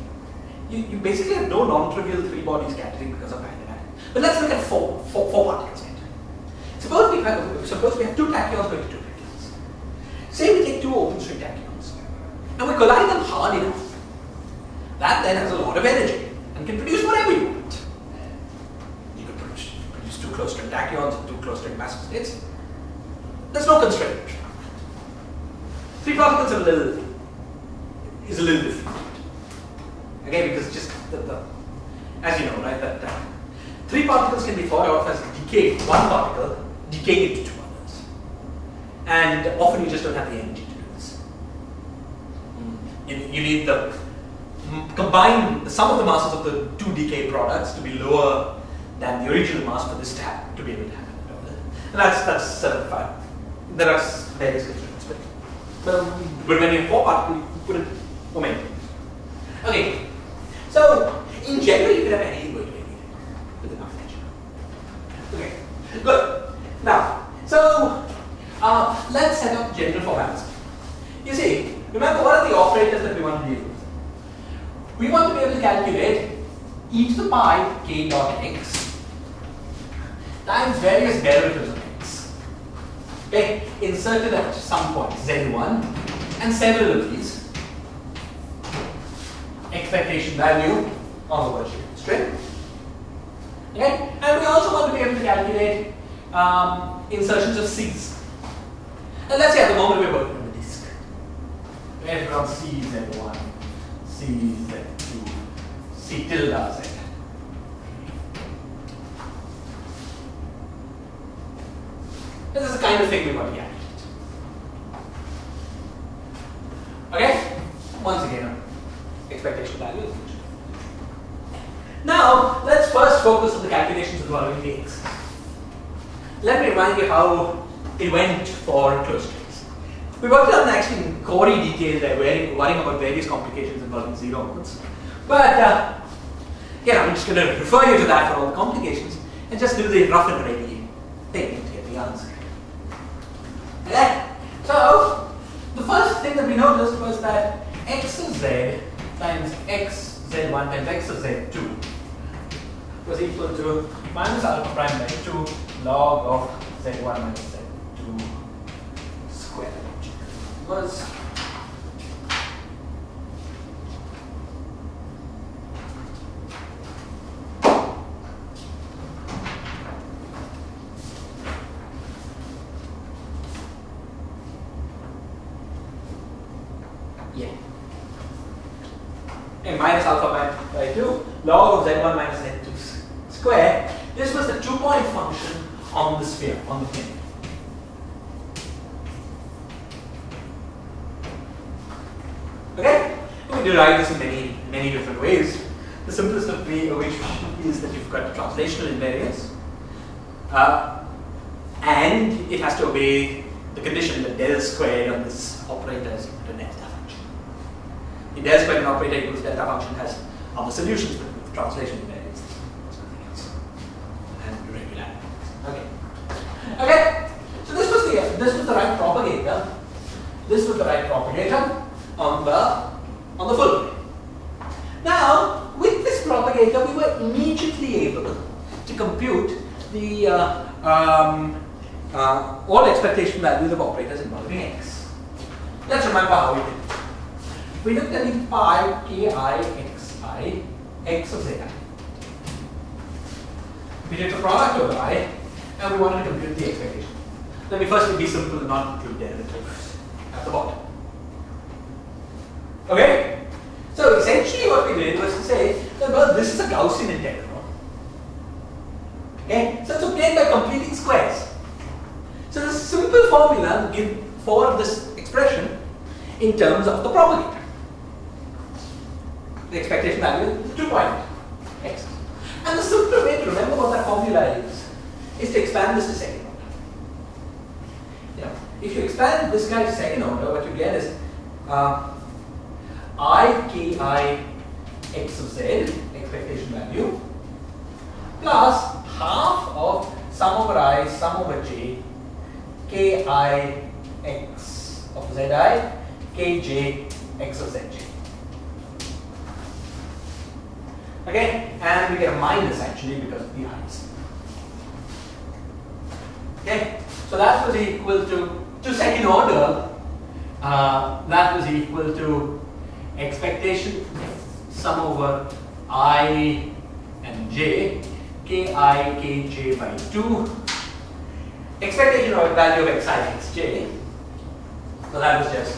Speaker 1: You basically have no non-trivial 3-body scattering because of kinematics. But let's look at 4 particle scattering. Suppose we have 2 tachyons going to 2 tachyons. Say we take 2 open string tachyons and we collide them hard enough. That then has a lot of energy and can produce whatever you want. it's two close-string tachyons and two close-string massive states. There's no constraint. Three particles is a little different. Okay, because just as you know, right, that three particles can be thought of as decayed, one particle decayed into two others. And often you just don't have the energy to do this. You need the sum of the masses of the two decay products to be lower than the original mass for this to be able to happen. And that's sort of fine. There are various constraints, but when you have four particles, you put it momentum. Okay, so in general, you can have anything going to anything with enough energy. Okay, good. Now, so let's set up general formalism. You see, remember what are the operators that we want to deal with? We want to be able to calculate e to the pi k dot x times various derivatives of x. Okay, inserted at some point z1 and several of these. Expectation value of the Virginia string. Okay, and we also want to be able to calculate insertions of c's. And let's say at the moment we're working on the disk. Okay, we're on c z1, c z2, c tilde z. This is the kind of thing we want to calculate. Okay, once again, expectation value of the function. Now, let's first focus on the calculations involving the x. Let me remind you how it went for closed strings. We worked on actually in gory detail there, worrying about various complications involving zero modes. But I'm just going to refer you to that for all the complications and just do the rough and ready thing to get the answer. Okay? So, the first thing that we noticed was that x of z times x z1 times x of z2 was equal to minus alpha prime by 2 log of z1 minus z2 squared. Was minus alpha by 2 log of z1 minus z2 square. This was the 2-point function on the sphere, on the plane. Okay? We derive this in many different ways. The simplest of which is that you've got a translational invariance, and it has to obey the condition that del squared on this operator is equal to an delta function. The del squared an operator equals delta function has other solutions, but with translation invariance, there's nothing else. And regularity. Okay. Okay. So this was the right propagator. This was the right propagator on the full plane. Now, with this propagator, we were immediately able to compute the all expectation values of operators involving x. Let's remember how we did it. We looked at the pi ki xi x of zi. We did the product over I, and we wanted to compute the expectation. Let me first be simple and not include derivatives at the bottom. Okay? So essentially what we did was to say that, well, this is a Gaussian integral. Okay? So it's obtained by completing squares. So the simple formula give for this expression in terms of the propagator. The expectation value is 2-point x. And the simple way to remember what that formula is to expand this to second order. You know, if you expand this guy to second order, what you get is I ki x of z, expectation value, plus half of sum over I, sum over j, ki x of zi, kj x of zj. Okay, and we get a minus actually because of the i's. Okay, so that was equal to second order, that was equal to expectation sum over I and j ki kj by 2. Expectation of value of xi xj. So that was just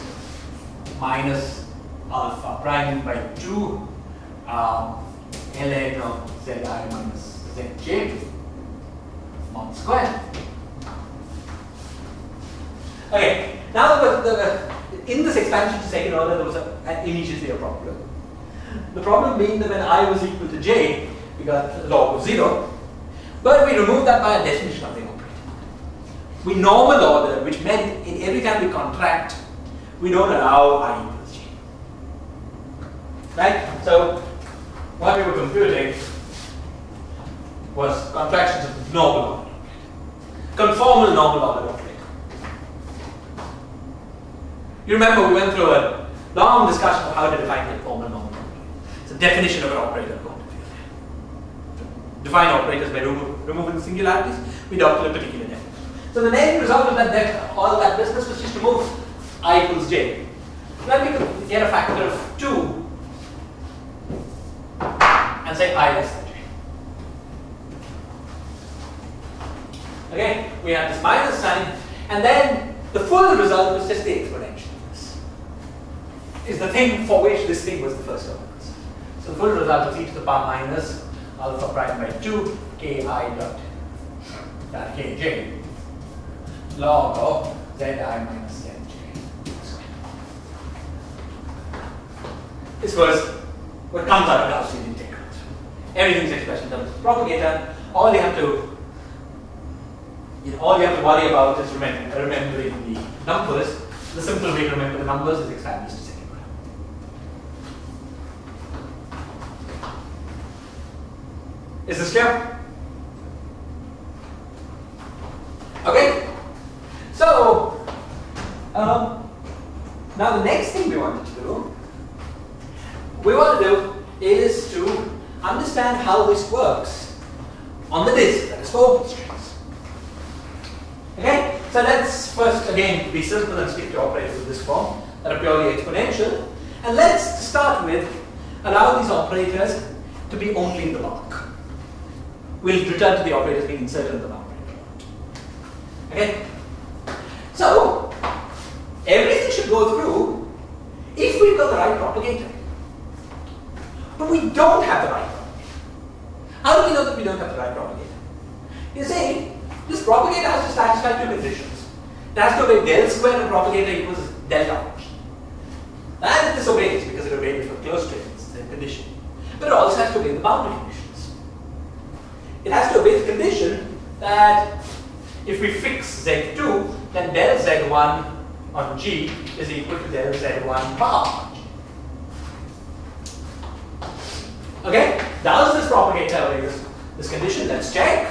Speaker 1: minus alpha prime by 2 ln of zi minus zj mod square. Okay, now in this expansion to second order there was immediately a problem. The problem being that when I was equal to j, we got log of 0, but we removed that by a definition of the operator. We normal order, which meant in every time we contract, we don't allow I equals j. Right? So what we were computing was contractions of normal order, conformal normal order operator. You remember we went through a long discussion of how to define conformal normal operator. It's a definition of an operator. Define operators by removing singularities. We adopted a particular definition. So the end result of that all that business was just to move I equals j. Then we could get a factor of 2 and say I less than j. Okay, we have this minus sign, and then the full result was just the exponential of this. Is the thing for which this thing was the first order. So the full result was e to the power minus alpha prime by 2 ki dot kj log of zi minus zj. This was what comes out of Gaussian integrals. Everything's expressed in terms of propagator. All you have to worry about is remembering the numbers. The simple way to remember the numbers is expand this to second order. Is this clear? Okay. So now the next thing we want to do is to understand how this works on the disk, that is for open strings. Okay? So let's first again be simple and stick to operators of this form that are purely exponential. And let's to start with allow these operators to be only in the block. We'll return to the operators being inserted in the boundary. Okay? So everything should go through if we've got the right propagator. But we don't have the right propagator. How do we know that we don't have the right propagator? You see, this propagator has to satisfy two conditions. It has to obey del square and propagator equals delta function. And it disobeys because it obeys for closed strings, it's a condition. But it also has to obey the boundary conditions. It has to obey the condition that if we fix z2, then del z1 on g is equal to del z1 bar on g. Okay? Does this propagator obey this condition? Let's check.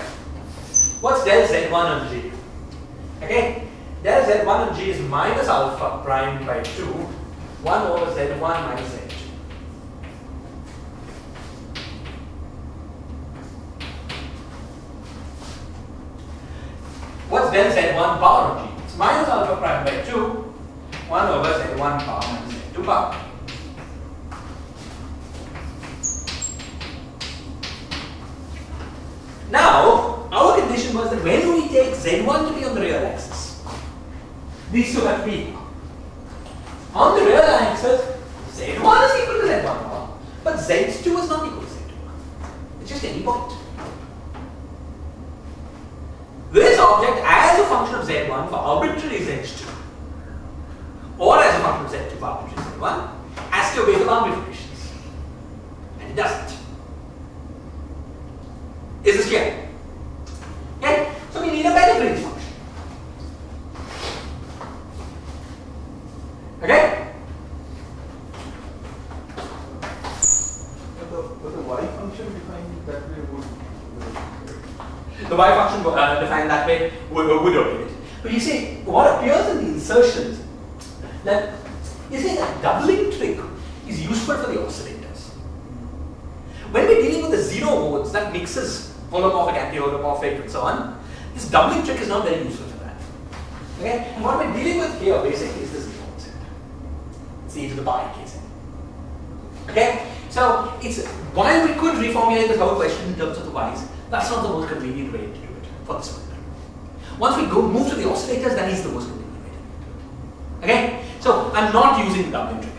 Speaker 1: What's del z1 on g? Okay? Del z1 on g is minus alpha prime by 2, 1 over z1 minus z2. What's del z1 bar on g? It's minus alpha prime by 2, 1 over z1 bar minus z2 bar. Now, our condition was that when we take z1 to be on the real axis, these two have to be on the real axis. Z1 is equal to z1 bar, but z2 is not equal to z2 bar. It's just any point. This object as a function of z1 for arbitrary z2 or as a function of z2 for arbitrary z1 has to obey the boundary conditions. And it doesn't. Is this clear? Okay? So we need a better Green's function. Okay?
Speaker 2: But the y function defined that way would
Speaker 1: the y function defined that way would obey it. But you see, what appears in the insertions, that you see that doubling trick is useful for the oscillators. When we're dealing with the zero modes, that mixes holomorphic, anti-holomorphic, and so on, this doubling trick is not very useful for that. Okay? And what we're dealing with here basically is the zero mode set. It's e to the pi k set. Okay? So it's while we could reformulate this whole question in terms of the y's, That's not the most convenient way to do it for this one. Once we move to the oscillators, that is the most convenient way to do it. Okay? So I'm not using the doubling trick.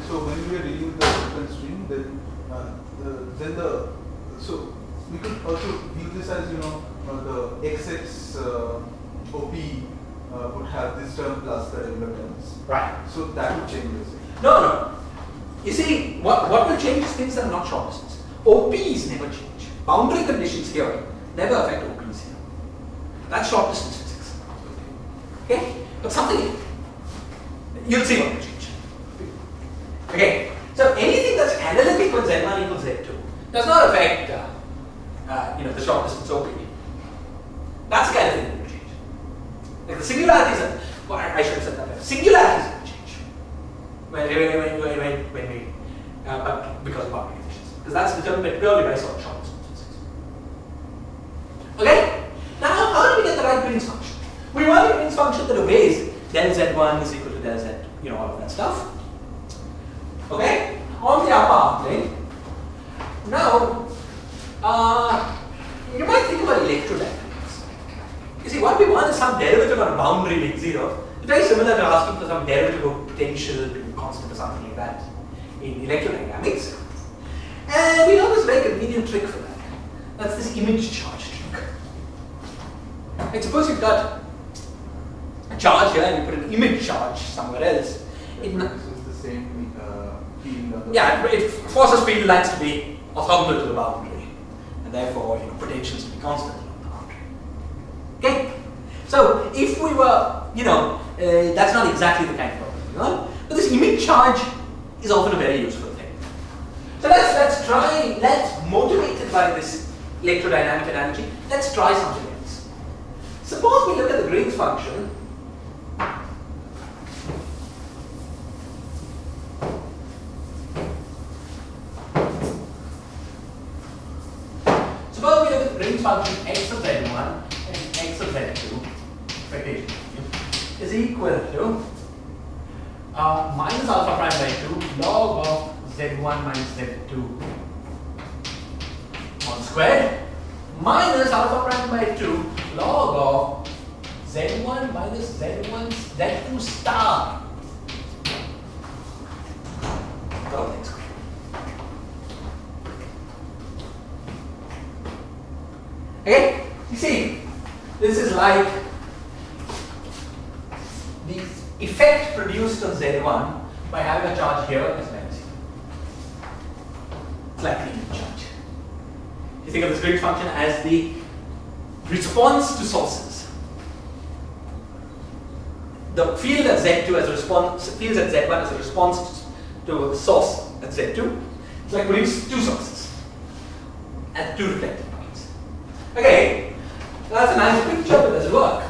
Speaker 2: So when we are dealing with the different string, then so we could also view this as, you know, the XX OP would have this term plus the regular terms.
Speaker 1: Right.
Speaker 2: So that would change this.
Speaker 1: No. You see, what will change is things that are not short distance. OPs never change. Boundary conditions here never affect OPs here. That's short distance physics. Okay? But something, you'll see what will change. Okay? So anything that's analytic when Z1 equals Z2 does not affect the short distance OP. That's the kind of thing that will change. Like the singularities are, well, I should have said that better. Singularities will change when we because of boundary conditions. Because that's determined purely by short distance physics. Okay? Now, how do we get the right Green's function? We want a Green's function that obeys del Z1 is equal to del Z, all of that stuff. Okay? On the upper half plane. Now, you might think about electrodynamics. You see, what we want is some derivative on a boundary like 0. It's very similar to asking for some derivative of potential to be constant or something like that in electrodynamics. And we know this very convenient trick for that. That's this image charge trick. Like suppose you've got a charge here and you put an image charge somewhere else.
Speaker 2: It's the same field on the
Speaker 1: it forces field lines to be orthogonal to the boundary, and therefore potentials to be constant along the boundary. Okay? So if we were, that's not exactly the kind of problem we want, but this image charge is often a very useful thing. So let's motivated by this electrodynamic analogy, let's try something else. Suppose we look at the Green's function. Suppose we look at the Green's function x of z1 and x of z2, expectation is equal to minus alpha prime by 2 log of z1 minus z2 1 squared minus alpha prime by 2 log of z1 minus z2 star log x squared. Okay? You see, this is like the effect produced on Z1 by having a charge here as minus here. It's like the image charge. You think of this Green's function as the response to sources. The field at Z2 as a response, field at Z1 as a response to a source at Z2. It's like putting two sources at two reflecting points. Okay, that's a nice picture, but does it work?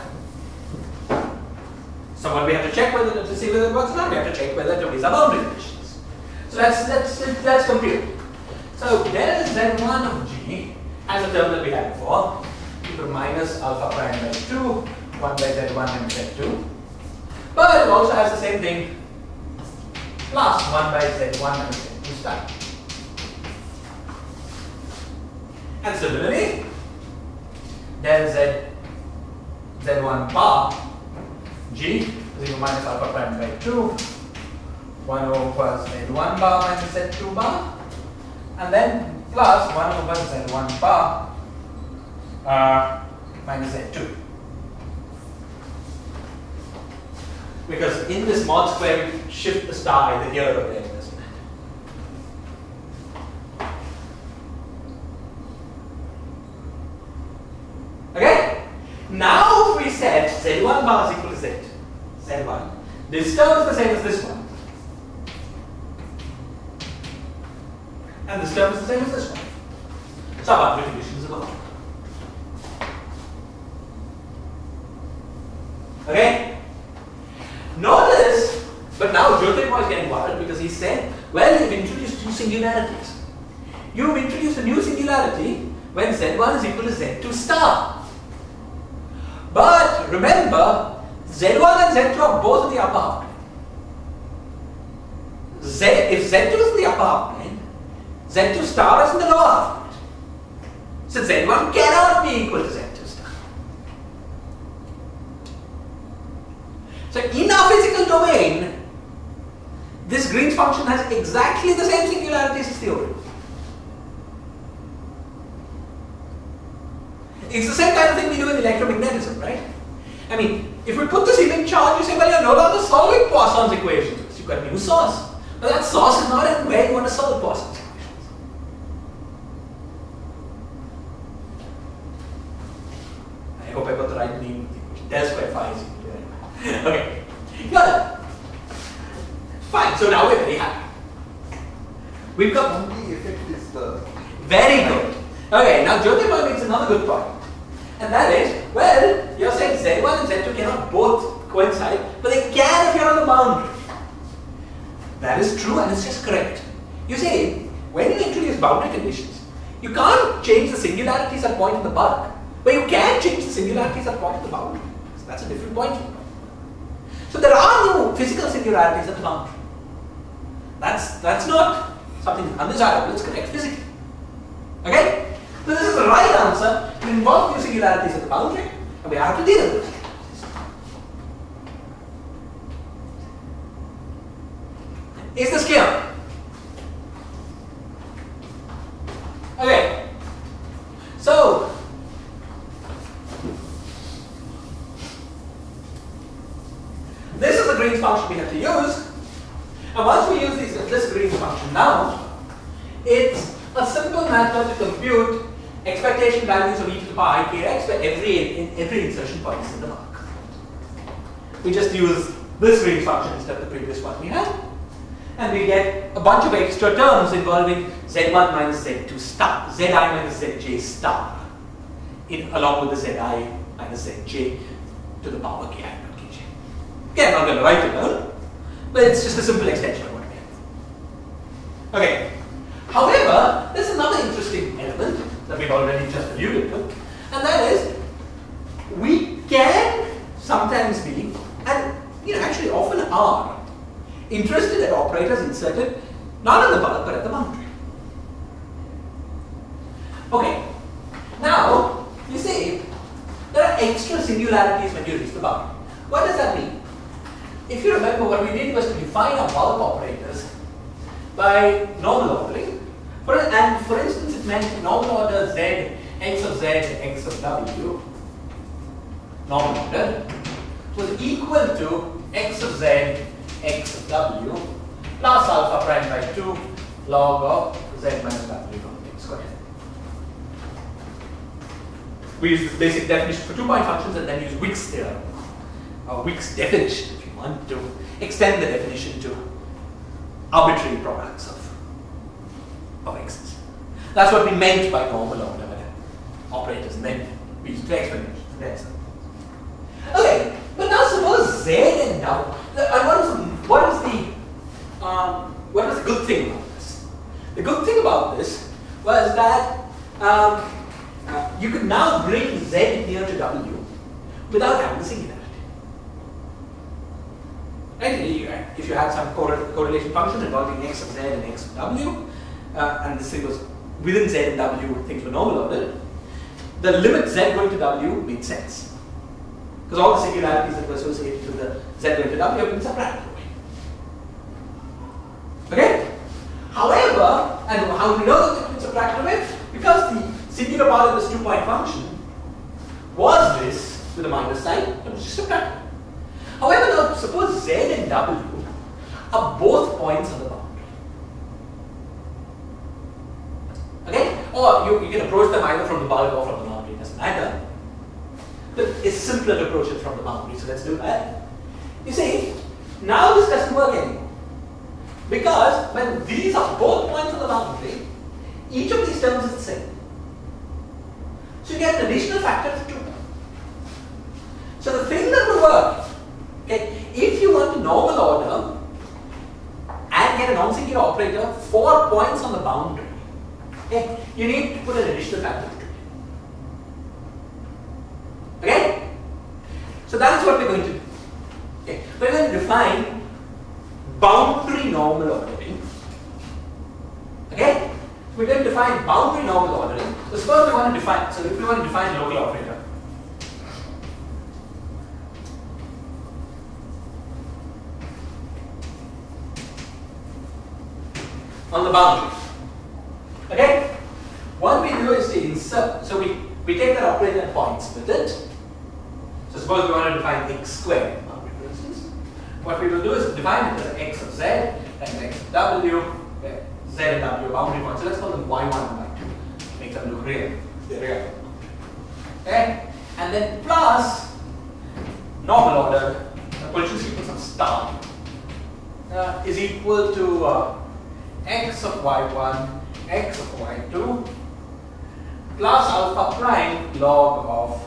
Speaker 1: So what we have to check whether to see whether it works or not, we have to check whether it obeys our boundary conditions. So let's compute. So del Z1 of G has a term that we had before, equal to minus alpha prime by 2, 1 by Z1 minus Z2. But it also has the same thing, plus 1 by Z1 minus Z2 star. And similarly, del Z1 bar G is equal to minus alpha prime by 2, 1 over Z1 bar minus Z2 bar, and then plus 1 over Z1 bar minus Z2. Because in this mod square, we shift the star either here or there, it doesn't matter. Okay? Now if we set Z1 bar is equal to Z1, this term is the same as this one. And this term is the same as this one. So our boundary conditions are gone. Okay? Notice, but now Jyotirmoy is getting worried because he said, well, you've introduced two singularities. You've introduced a new singularity when Z1 is equal to Z2 star. But remember, Z1 and Z2 are both in the upper half plane. if Z2 is in the upper half plane, Z2 star is in the lower half plane. So Z1 cannot be equal to Z2 star. So in our physical domain, this Green's function has exactly the same singularities as the origin. It's the same kind of thing we do in electromagnetism, right? I mean, if we put this image charge, you say, well, you're no longer solving Poisson's equations because you've got a new source. But that source is not in where you want to solve Poisson's equations. I hope I got the right name of the equation. Del square phi is equal to anyway. Okay, got it. Fine, so now we're very happy. We've got
Speaker 2: only effect is the
Speaker 1: very good. Okay, now Jyotirmoy makes another good point. And that is, well, you're saying Z1 and Z2 cannot both coincide, but they can if you're on the boundary. That is true and it's just correct. You see, when you introduce boundary conditions, you can't change the singularities at point in the bulk, but you can change the singularities at point in the boundary. So that's a different point. So there are no physical singularities at the boundary. That's not something undesirable, it's correct physically. Okay? So this is the right answer to involve new singularities at the boundary, and we have to deal with this. Is this clear? Okay. So this is the Green's function we have to use. And once we use this Green's function now, it's a simple method to compute expectation values of e to the power I kx for every insertion point in the mark. We just use this Green's function instead of the previous one we had. And we get a bunch of extra terms involving z1 minus z2 star, zi minus zj star, along with the zi minus zj to the power ki dot kj. Okay, I'm not going to write it down, but it's just a simple extension of what we have. Okay. However, there's another interesting element that we've already just alluded to, and that is we can sometimes be, and actually often are, interested in operators inserted not in the bulk but at the boundary. Okay, now you see there are extra singularities when you reach the boundary. What does that mean? If you remember, what we did was to define our bulk operators by normal ordering. And for instance, it meant normal order z, x of z, x of w, normal order, was equal to x of z, x of w, plus alpha prime by 2 log of z minus w from x squared. We use this basic definition for 2-point functions and then use Wick's theorem, or Wick's definition if you want to extend the definition to arbitrary products of x's. That's what we meant by normal order operators, and then we used two explanations. Okay, but now suppose z and w. What was the good thing about this? The good thing about this was that you could now bring z near to w without having the singularity. Right? If you had some correlation function involving x of z and x of w, and this thing was within z and w, things were normal ordered, the limit z going to w made sense. Because all the singularities that were associated with the z going to w have been subtracted away. Okay? However, and how do we know that they've been subtracted away? Because the singular part of this 2-point function was this with a minus sign, it was just subtracted. However, now suppose z and w are both points on the boundary. Okay? Or you can approach them either from the bulk or from the boundary, it doesn't matter. But it's simpler to approach it from the boundary, so let's do that. You see, now this doesn't work anymore. Because when these are both points on the boundary, each of these terms is the same. So you get an additional factor of 2. So the thing that will work, okay, if you want to normal order and get a non-singular operator for points on the boundary, okay, you need to put an additional factor of 2. Okay? So that is what we're going to do. Okay. We're going to define boundary normal ordering. Okay? We're going to define boundary normal ordering. So suppose we want to define, so if we want to define a local operator. On the boundary. Okay? What we do is to insert, so we take that operator and points with it. So suppose we want to define x squared boundary, for instance. What we will do is define it as x of z and x of w, z and w boundary points. So let's call them y1 and y2. Make them look real. Okay? And then plus normal order, we'll just equal some star, is equal to x of y1, x of y2, plus alpha prime log of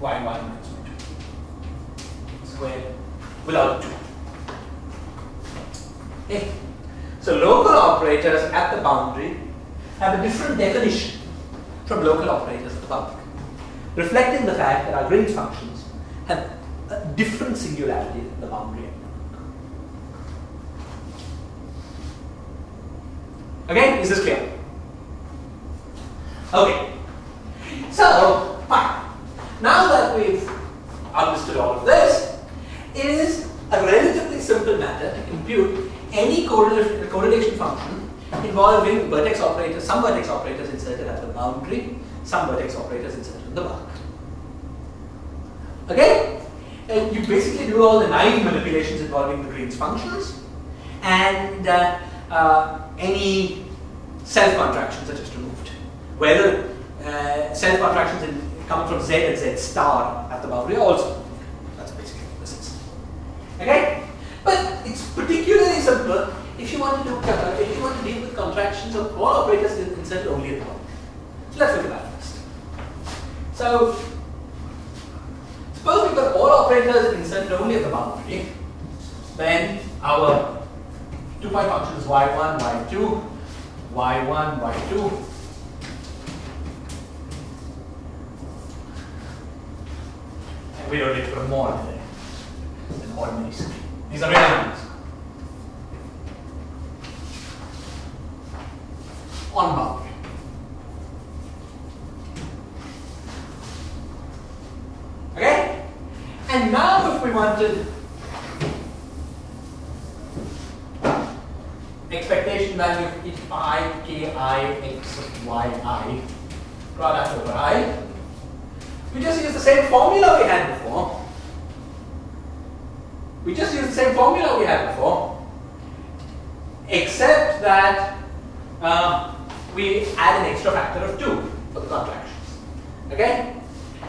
Speaker 1: y1 minus y2 squared without 2. Okay. So local operators at the boundary have a different definition from local operators at the boundary, reflecting the fact that our Green's functions have a different singularity at the boundary. Okay, is this clear? Okay. So, fine. Now that we've understood all of this, it is a relatively simple matter to compute any correlation function involving vertex operators, some vertex operators inserted at the boundary, some vertex operators inserted in the bark. Okay? And you basically do all the naive manipulations involving the Green's functions, and any self-contractions are just removed. Whether self-contractions coming from z and z star at the boundary are also removed. That's basically what this is. Okay? But it's particularly simple if you want to deal with contractions of all operators inserted only at the boundary. So let's look at that first. So suppose we've got all operators inserted only at the boundary, then our 2-point function is y1, y2, y1, y2. And we don't need to put more in there than ordinary scale. These are real numbers. On boundary. Okay? And now if we wanted expectation value of each I, ki, x of yi, product over I, we just use the same formula we had before. Except that we add an extra factor of 2 for the contractions. Okay?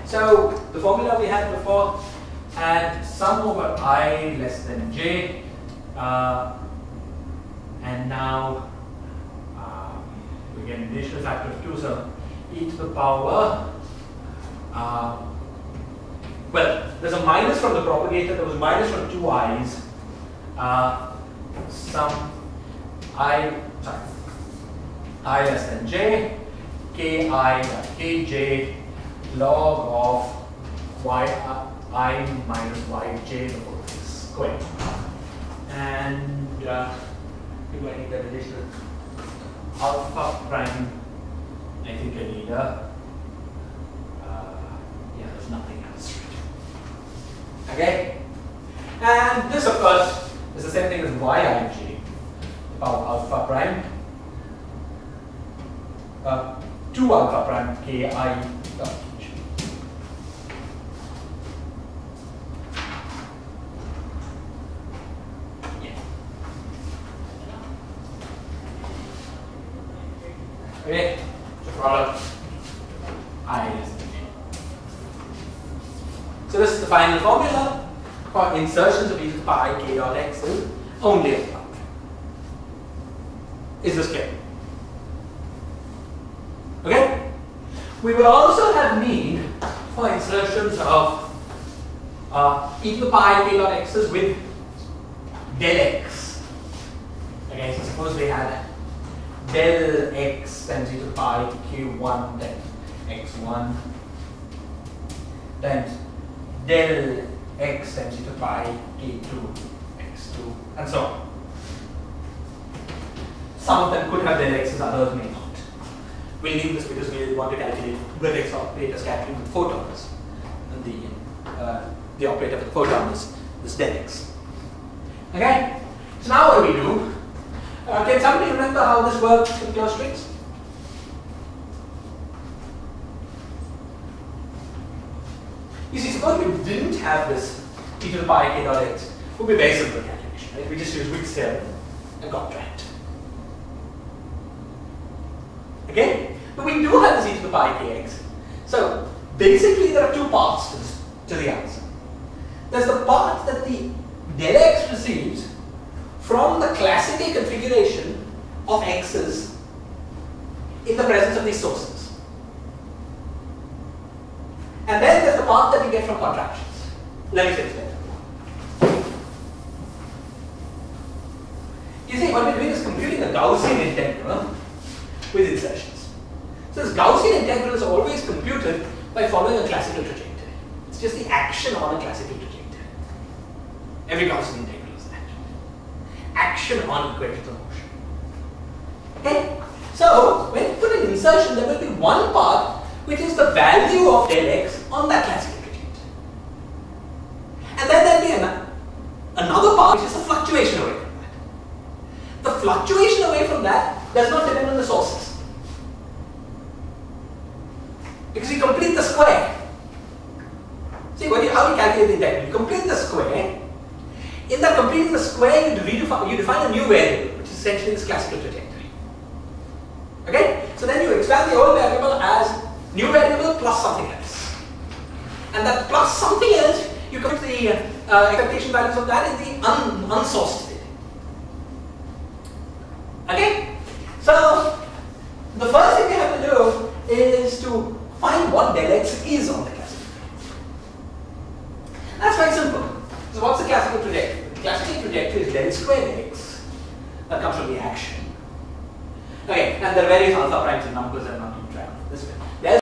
Speaker 1: So the formula we had before had sum over I less than j, and now we get an additional factor of 2, so e to the power, well, there's a minus from the propagator, there was a minus from 2 i's, I less than j, ki dot kj log of yi minus yj the whole square. And we're going to need that additional alpha prime. I think I need a, yeah, there's nothing else. Okay? And this, of course, is the same thing as yij, the power alpha prime, 2 alpha prime ki dot kj. Okay, so product I less than j. So this is the final formula for insertions of e to the power I k dot x is only at the boundary. Is this clear? Okay? We will also have need for insertions of e to the power I k dot x's with del x. Okay, so suppose we had del x times e to the power q1 times x1 times del x times e to the power k2 x2 and so on. some of them could have del x's, others may not. We'll leave this because we want to calculate vertex operator scattering with photons. And the operator for the photon is this del x. Okay? So now what do we do? Can somebody remember how this works with closed strings? You see, suppose we didn't have this e to the pi k dot x, it would be very simple calculation, right? We just use Wick's theorem and got that. Okay? But we do have this e to the pi kx. So basically there are two parts to the answer. There's the part that the del x receives from the classical configuration of x's in the presence of these sources. And then there's the part that we get from contractions. Let me say this better. You see, what we're doing is computing a Gaussian integral with insertions. So this Gaussian integral is always computed by following a classical trajectory. It's just the action on a classical trajectory. Every Gaussian integral is that. Action on equations of motion. Okay? So when you put an insertion, there will be one part which is the value of del x on that classical trajectory. And then there will be another part which is the fluctuation away from that. The fluctuation away from that does not depend on the sources. Because you complete the square. See, how do you calculate the integral? You complete the square. In that completing the square, you define a new variable, which is essentially this classical trajectory. Okay? So then you expand the old variable as new variable plus something else. And that plus something else, you compute the expectation values of that in the unsourced state. Okay? So the first thing we have to do is to find what del x is on the classical trajectory. That's quite simple. So what's the classical trajectory? The classical trajectory is del squared x. That comes from the action. Okay, and there are various alpha primes and numbers I'm not going to try